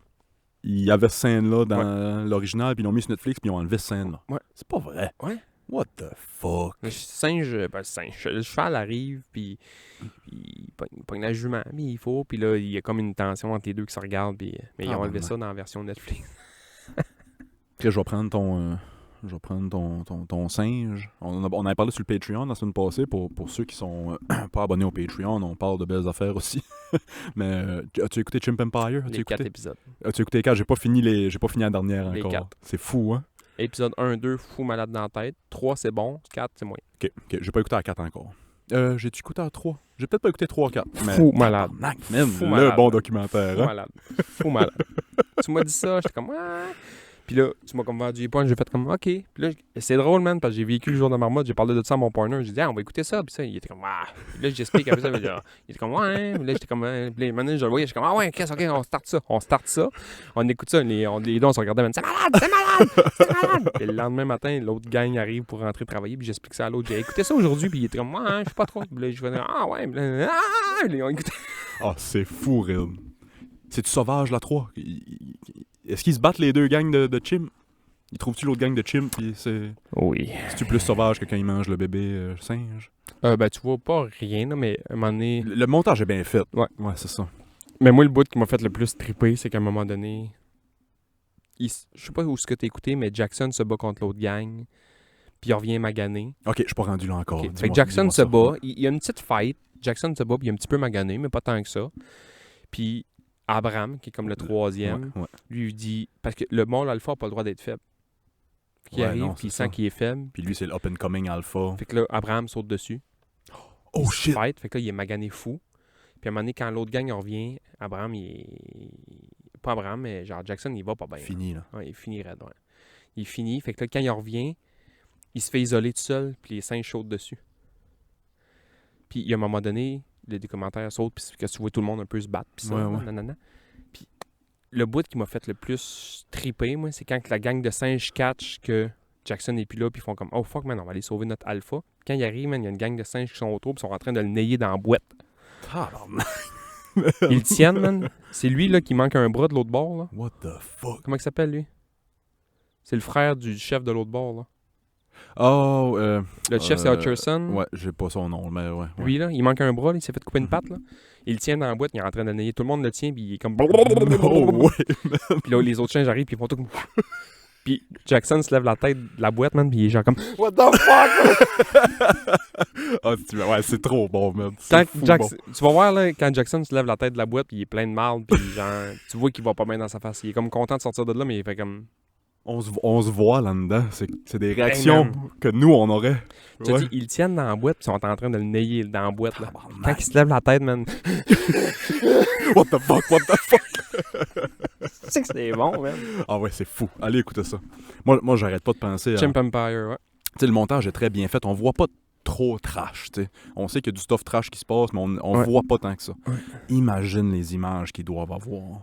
il y avait cette scène-là dans l'original, puis ils l'ont mis sur Netflix, puis ils ont enlevé cette scène-là. Ouais. C'est pas vrai. Ouais. What the fuck? Le cheval arrive, puis il pogne la jument, mais il faut, puis là, il y a comme une tension entre les deux qui se regardent, puis, mais ils ont enlevé ça dans la version Netflix. Après, je vais prendre ton singe. On avait parlé sur le Patreon la semaine passée. Pour ceux qui sont pas abonnés au Patreon, on parle de belles affaires aussi. Mais as-tu écouté Chimp Empire? Les 4 épisodes. As-tu écouté les 4? J'ai pas fini la dernière Les encore. 4. C'est fou, hein? Épisode 1, 2, fou malade dans la tête. 3, c'est bon. 4, c'est moins. OK. J'ai pas écouté à 4 encore. J'ai-tu écouté à 3? J'ai peut-être pas écouté 3 4. Mais... Fou malade. Même Fou le malade. bon documentaire. Fou Hein? malade. Fou malade. Tu m'as dit ça, j'étais comme... Ah. Puis là, tu m'as comme vendu les points, j'ai fait comme OK. Puis là, c'est drôle, man, parce que j'ai vécu le jour de marmotte, j'ai parlé de ça à mon partner. J'ai dit, on va écouter ça. Puis ça, il était comme, ah. Puis là, j'explique après ça. Il était comme, ouais. Puis là, j'étais comme, puis maintenant, je le voyais, j'étais comme, ah ouais, OK, on starte ça. On starte ça. On écoute ça. Les deux, on se regardait, man, c'est malade, c'est malade, c'est malade. Puis le lendemain matin, l'autre gang arrive pour rentrer travailler. Puis j'explique ça à l'autre. J'ai écouté ça aujourd'hui. Puis il était comme, ouais, je sais pas trop. Puis là, je faisais, ah ouais. Puis là, ah. Puis là, on écoutait. Ah, c'est fou, Red. C'est-tu sauvage, la 3? Est-ce qu'ils se battent les deux gangs de Chim? Ils trouvent-tu l'autre gang de Chim? Puis Oui. c'est-tu plus sauvage que quand ils mangent le bébé singe? Ben, tu vois pas rien, là, mais à un moment donné. Le montage est bien fait. Ouais. Ouais, c'est ça. Mais moi, le bout qui m'a fait le plus triper, c'est qu'à un moment donné, je sais pas où ce que t'as écouté, mais Jackson se bat contre l'autre gang, puis il revient magané. OK, je suis pas rendu là encore. Okay. Dis-moi- Fait que Jackson dis-moi se ça. bat, il y a une petite fight, Jackson se bat, puis il est un petit peu magané, mais pas tant que ça. Puis Abraham, qui est comme le troisième, Ouais. lui dit, parce que le mâle alpha n'a pas le droit d'être faible. Fait qu'il Ouais, arrive, non, puis il c'est sent ça. qu'il est faible. Puis lui, c'est le up-and-coming alpha. Fait que là, Abraham saute dessus. Oh Il se shit! fight, fait que là, il est magané fou. Puis à un moment donné, quand l'autre gang revient, Abraham, il est... Pas Abraham, mais genre Jackson, il va pas bien. Fini, là. Ouais, il finit raide, ouais. Il finit, fait que là, quand il revient, il se fait isoler tout seul, puis les singes sautent dessus. Puis il y a un moment donné, les commentaires sautent, puis que tu vois tout le monde un peu se battre, puis ça, Ouais. nanana. Puis le bout qui m'a fait le plus triper, moi, c'est quand la gang de singes catch que Jackson est plus là, puis ils font comme « Oh fuck, man, on va aller sauver notre alpha. » Quand il arrive, man, il y a une gang de singes qui sont autour, puis ils sont en train de le nailler dans la boîte. Tabarnak. Ils le tiennent, man. C'est lui, là, qui manque un bras de l'autre bord, là. What the fuck? Comment il s'appelle, lui? C'est le frère du chef de l'autre bord, là. Oh, Le chef, c'est Hutcherson. Ouais, j'ai pas son nom, mais ouais. Lui, là, il manque un bras, là, il s'est fait couper une patte, là. Il le tient dans la boîte, il est en train de le nailler. Tout le monde le tient, puis il est comme... No way, man. Puis là, les autres singes arrivent, puis ils font tout comme... Puis Jackson se lève la tête de la boîte, man, puis il est genre comme... What the fuck? Ah, ouais, c'est trop bon, man. C'est fou Tu vas voir, là, quand Jackson se lève la tête de la boîte, puis il est plein de marde, puis genre... Tu vois qu'il va pas bien dans sa face. Il est comme content de sortir de là, mais il fait comme... On se voit là-dedans. C'est des réactions que nous, on aurait. Tu Ouais. dis, ils le tiennent dans la boîte, puis ils sont en train de le nailler dans la boîte, là. Quand Tabarnak. il se lève la tête, man... What the fuck, what the fuck? Tu sais que c'est bon, man. Ah ouais, c'est fou. Allez, écoutez ça. Moi j'arrête pas de penser à... Chimp Empire, ouais. Tu sais, le montage est très bien fait. On voit pas trop trash, tu sais. On sait qu'il y a du stuff trash qui se passe, mais on Ouais. voit pas tant que ça. Ouais. Imagine les images qu'ils doivent avoir.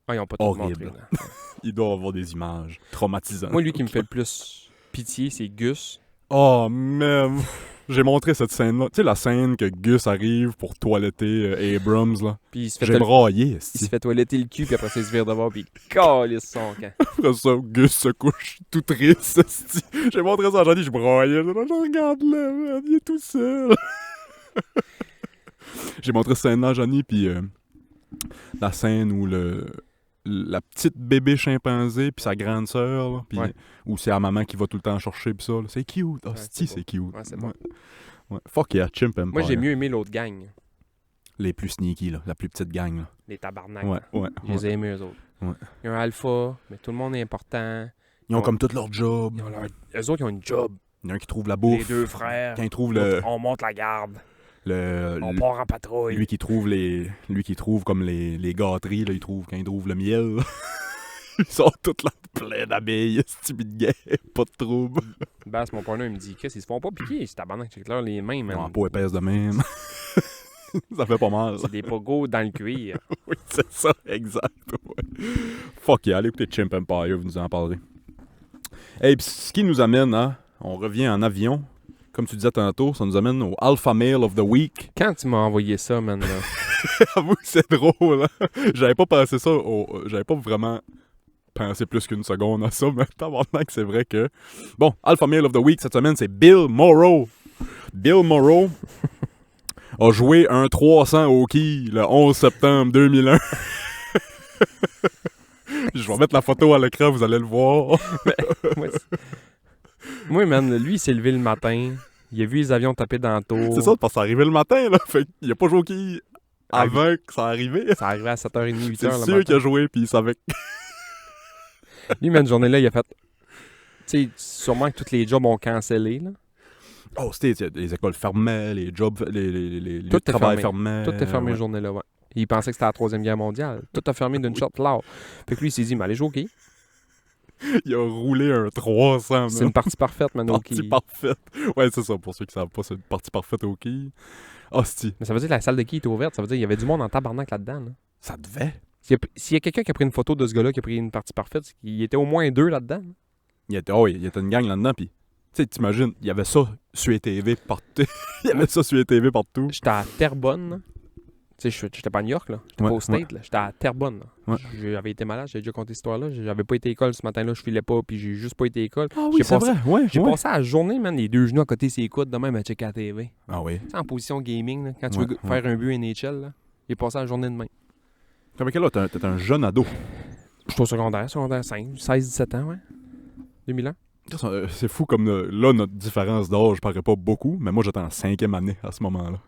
Ah, ils ont pas tout Horrible. montré, là. Ils doivent avoir des images traumatisantes. Moi, lui qui me fait le plus pitié, c'est Gus. Oh, man! J'ai montré cette scène-là. Tu sais, la scène que Gus arrive pour toiletter Abrams, là. Puis il se fait, J'ai braillé, il se esti. fait toiletter le cul, puis après ça, il se vire de bord, puis il calisse son camp. Après ça, Gus se couche tout triste, esti. J'ai montré ça à Johnny, je braillais. Je regarde là, man, il est tout seul. J'ai montré cette scène-là à Johnny, puis la scène où la petite bébé chimpanzé puis sa grande sœur, là, puis Ouais. où c'est la maman qui va tout le temps chercher puis ça, là. C'est cute. Hostie, c'est c'est cute. Ouais, c'est bon. Ouais. Fuck yeah, Chimp Empire. Moi, j'ai mieux aimé l'autre gang, Les plus sneaky, là, la plus petite gang. Là. les tabarnak. Ouais, ouais. Je les ai aimés, eux autres. Ouais. Il y a un alpha, mais tout le monde est important. Ils ont Ouais. comme tout leur job. Eux autres, ils ont une job. Il y en a un qui trouve la bouffe. Les deux frères. Quand il trouve le, On monte la garde. On le- part en patrouille. lui qui trouve comme les gâteries, là, quand il trouve le miel. Ils sont tous là pleins d'abeilles, stupide gay, pas de trouble. Bass, mon partner, il me dit, qu'est-ce qu'ils se font pas piquer, c'est tabarnak, check leur les mains, Ils ont la man. peau épaisse de même. Ça fait pas mal. C'est des pogos dans le cuir. Oui, c'est ça, exact. Ouais. Fuck yeah, allez écouter Chimp Empire, vous nous en parlerez. Hey, pis ce qui nous amène à... On revient en avion. comme tu disais tantôt, ça nous amène au Alpha Male of the Week. Quand tu m'as envoyé ça, man, là? Avoue que c'est drôle, hein? J'avais pas pensé ça, j'avais pas vraiment pensé plus qu'une seconde à ça, mais tabarnak, c'est vrai que... Bon, Alpha Male of the Week, cette semaine, c'est Bill Morrow. Bill Morrow a joué un 300 au quai le 11 septembre 2001. Je vais mettre la photo à l'écran, vous allez le voir. Moi, man, lui, il s'est levé le matin. Il a vu les avions taper dans le tour. C'est ça, parce que ça arrivait le matin, là. Fait qu'il a pas joué au quai avant que ça arrivait. Ça arrivait à 7h30, 8h C'est le sûr matin. qu'il a joué, puis il savait que... Lui, man, cette journée-là, il a fait... Tu sais, sûrement que tous les jobs ont cancellé, là. Oh, c'était les écoles fermaient, les jobs, les lieux Tout de est travail fermé. fermaient. Tout est fermé ouais. cette journée-là, ouais. Il pensait que c'était la 3e guerre mondiale. Tout a fermé d'une shot là. Fait que lui, il s'est dit, mais allez jouer au quai. Il a roulé un 300, C'est man. une partie parfaite, man, au Partie quai. parfaite. Ouais, c'est ça, pour ceux qui savent pas, c'est une partie parfaite au quai. Hostie. Mais ça veut dire que la salle de quai était ouverte. Ça veut dire qu'il y avait du monde en tabarnak là-dedans, là. Ça devait. S'il y a quelqu'un qui a pris une photo de ce gars-là qui a pris une partie parfaite, c'est qu'il y était au moins 2 là-dedans. Là. Il y était une gang là-dedans, puis... Tu sais, t'imagines, il y avait ça sur les TV partout. Il y avait ça sur les TV partout. J'étais à Terrebonne, là. Tu sais, j'étais pas à New York, là. J'étais Ouais, pas au State, là. J'étais à Terrebonne, là. Ouais. J'avais été malade, j'avais déjà conté cette histoire-là. J'avais pas été à l'école ce matin-là, je filais pas, puis j'ai juste pas été à l'école. Ah oui, c'est vrai. Ouais, J'ai passé la journée, man, les 2 genoux à côté de ses coudes, de même à checker à la TV. Ah oui. Tu sais, en position gaming, là, quand tu Ouais, veux faire un but NHL, là. J'ai passé la journée de main. Comme quel âge? T'es un jeune ado. Je suis au secondaire 5, 16-17 ans, ouais. 2000 ans. C'est fou comme là, notre différence d'âge paraît pas beaucoup, mais moi j'étais en 5e année à ce moment-là.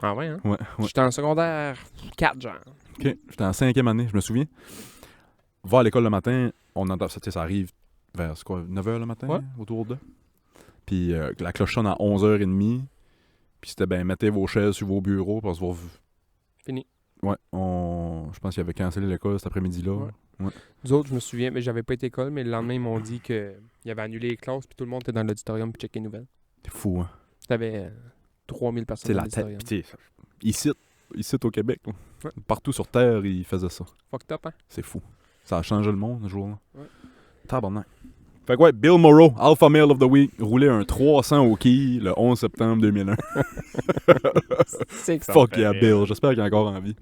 Ah ouais, hein? Ouais. J'étais en secondaire 4, genre. OK, j'étais en 5e année, je me souviens. Va à l'école le matin, on entend ça, tu sais, ça arrive vers, c'est quoi, 9h le matin, Ouais. autour de. Puis la cloche sonne à 11h30. Puis c'était, ben, mettez vos chaises sur vos bureaux, parce que Fini. ouais, je pense qu'il avait cancellé l'école cet après-midi-là. Ouais. Nous autres, je me souviens, mais j'avais pas été à l'école, mais le lendemain, ils m'ont dit qu'ils avaient annulé les classes, puis tout le monde était dans l'auditorium pour checker les nouvelles. C'est fou, hein. T'avais 3000 personnes C'est dans la tête. l'auditorium. Puis tu sais, ici au Québec, là, Ouais. partout sur Terre, ils faisaient ça. Fucked up, hein? C'est fou. Ça a changé le monde, ce jour-là. Ouais. Tabarnak. Fait que ouais, Bill Morrow, Alpha Male of the Week, roulait un 300 au quai le 11 septembre 2001. C'est que ça Fuck me fait yeah, rire. Bill. J'espère qu'il est encore en vie.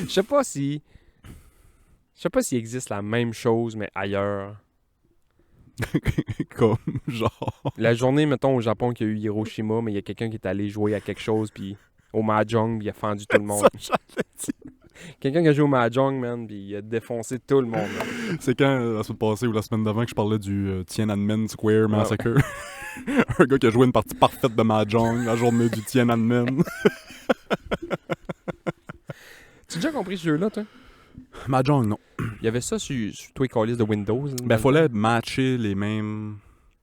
Je sais pas si... Je sais pas s'il existe la même chose, mais ailleurs. Comme, genre... La journée, mettons, au Japon, qu'il y a eu Hiroshima, mais il y a quelqu'un qui est allé jouer à quelque chose, puis au Mahjong, puis il a fendu tout le monde. Ça, j'allais dire. Quelqu'un qui a joué au Mahjong, man, puis il a défoncé tout le monde. man. C'est quand, la semaine passée ou la semaine d'avant, que je parlais du Tiananmen Square Massacre. Un gars qui a joué une partie parfaite de Mahjong la journée du Tiananmen. Tu as déjà compris ce jeu-là, toi? Mahjong, non. Il y avait ça sur tous les calices de Windows. là, Ben, dans le fallait temps. matcher les mêmes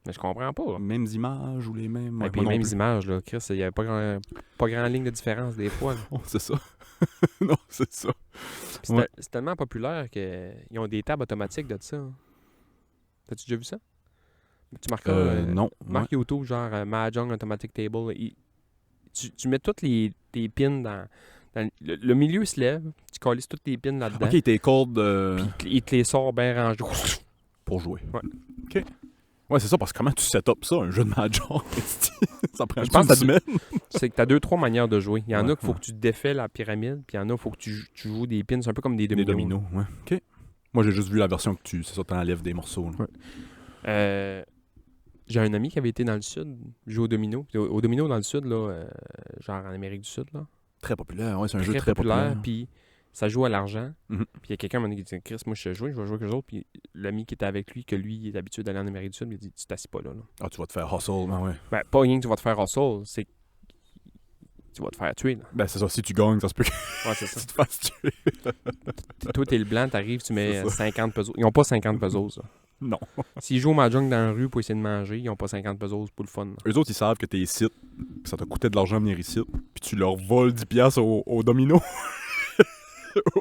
Mais je comprends pas. images ou les mêmes... Avec Ouais, les moi non mêmes plus. images, là, Chris, il y avait pas grand ligne de différence des fois. là. Non, c'est ça. Non, c'est ça. Puis C'est Ouais. c'est tellement populaire qu'ils ont des tables automatiques de ça. hein. T'as-tu déjà vu ça? Tu marques Non. marque YouTube, genre Mahjong Automatic Table. Tu mets toutes tes pins dans le milieu se lève, tu calisses toutes tes pins là-dedans. Ok, t'es cold Puis il te les sort bien rangés. pour jouer. Ouais. Ok. Ouais, c'est ça, parce que comment tu set up ça, un jeu de Mahjong? Ça prend Je pense une que semaine. C'est que t'as 2-3 manières de jouer. Il y en Ouais, a qu'il faut ouais. que tu défais la pyramide, puis il y en a qu'il faut que tu joues des pins, c'est un peu comme des Des dominos. dominos, ouais. Ok. Moi, j'ai juste vu la version que c'est ça, t'enlèves des morceaux. là. Ouais. J'ai un ami qui avait été dans le sud, jouer au domino. Puis au domino dans le sud, là, genre en Amérique du Sud, là. Très populaire, ouais, c'est un jeu très populaire. populaire. Puis ça joue à l'argent. Mhm. Puis il y a quelqu'un qui dit Chris, moi je sais jouer, je vais jouer avec eux autres. Puis l'ami qui était avec lui, que lui il est habitué d'aller en Amérique du Sud, il dit tu t'assis pas là. Ah, tu vas te faire hustle, ben ouais. Ben, pas rien que tu vas te faire hustle, c'est que tu vas te faire tuer. Là. Ben c'est ça, si tu gagnes, ça se peut que Ouais, c'est ça. tu te fasses tuer. Toi, t'es le blanc, t'arrives, tu mets C'est ça. 50 pesos. Ils ont pas 50 pesos, ça. Non. S'ils jouent au Mahjong dans la rue pour essayer de manger, ils ont pas 50 pesos pour le fun. là. Eux autres, ils savent que t'es ici, que ça t'a coûté de l'argent venir ici, puis tu leur voles 10$ piastres au domino.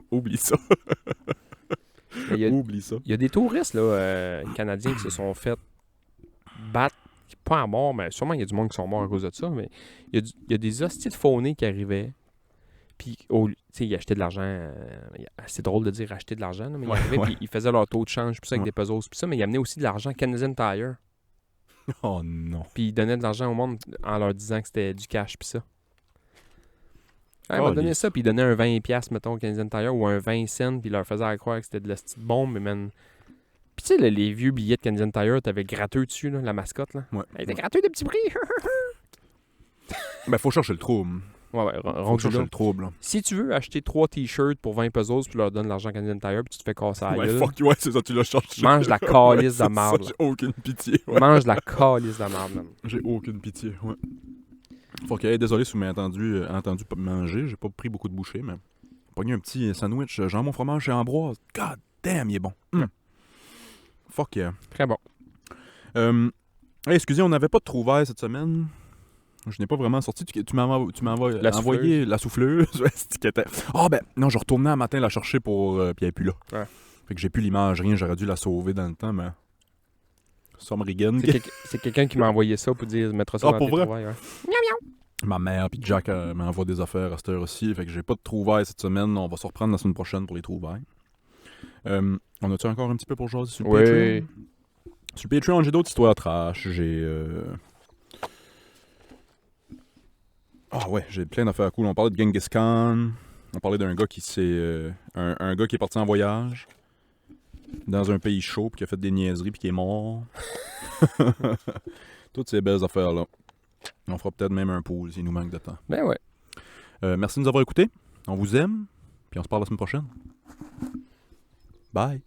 Oublie ça. Mais Oublie ça. Il y a des touristes là, canadiens qui se sont fait battre, pas à mort, mais sûrement il y a du monde qui sont morts à cause de ça, mais il y a des hosties de faunés qui arrivaient, puis tu sais, ils achetaient de l'argent, c'est drôle de dire acheter de l'argent, là, mais ils Ouais, arrivaient, ouais. puis ils faisaient leur taux de change, puis ça avec Ouais. des pesos, puis ça, mais ils amenaient aussi de l'argent Canadian Tire. Oh non. Puis ils donnaient de l'argent au monde en leur disant que c'était du cash, puis ça. Ouais, ils m'ont donné ça, puis ils donnaient un 20$, mettons, au Canadian Tire, ou un 20 cents, puis ils leur faisaient croire que c'était de la petite bombe, mais man... Puis tu sais, là, les vieux billets de Canadian Tire, t'avais gratteux dessus, là, la mascotte, là. Ouais. Elle était gratteux de petits prix. Ben, faut chercher le trouble. Ouais, Faut rendu chercher là. le trouble. Là. Si tu veux acheter 3 t-shirts pour 20 pesos, puis tu leur donnes l'argent Canadian Tire, puis tu te fais casser la Ouais, gueule, fuck, ouais, c'est ça, tu l'as cherché. mange la calice de Ouais, marde. c'est ça, j'ai aucune pitié. Ouais. Mange la calice de marde, man. J'ai aucune pitié, ouais. Fuck, hey, désolé si vous m'avez entendu pas manger, j'ai pas pris beaucoup de bouchées, mais... Pogné un petit sandwich, jambon fromage chez Ambroise. God damn, il est bon. Fuck yeah. Très bon. Hey, excusez, on n'avait pas de trouvailles cette semaine. Je n'ai pas vraiment sorti. Tu m'as envoyé la souffleuse. Ah ben, non, je retournais un matin la chercher pour... puis elle est plus là. Ouais. Fait que j'ai plus l'image, rien. J'aurais dû la sauver dans le temps, mais... Some Regan. C'est quelqu'un qui m'a envoyé ça pour dire mettre ça Ah, dans pour tes vrai? trouvailles, ouais. Ma mère puis Jack m'envoient des affaires à cette heure aussi. Fait que j'ai pas de trouvailles cette semaine. On va se reprendre la semaine prochaine pour les trouvailles. On a-tu encore un petit peu pour jaser sur le Oui. Patreon? Sur le Patreon, j'ai d'autres histoires trash. Ah ouais, j'ai plein d'affaires cool. On parlait de Genghis Khan. On parlait d'un gars qui s'est... un gars qui est parti en voyage dans un pays chaud puis qui a fait des niaiseries puis qui est mort. Toutes ces belles affaires-là. On fera peut-être même un pool s'il nous manque de temps. Ben ouais. Merci de nous avoir écoutés. On vous aime. Puis on se parle la semaine prochaine. Bye.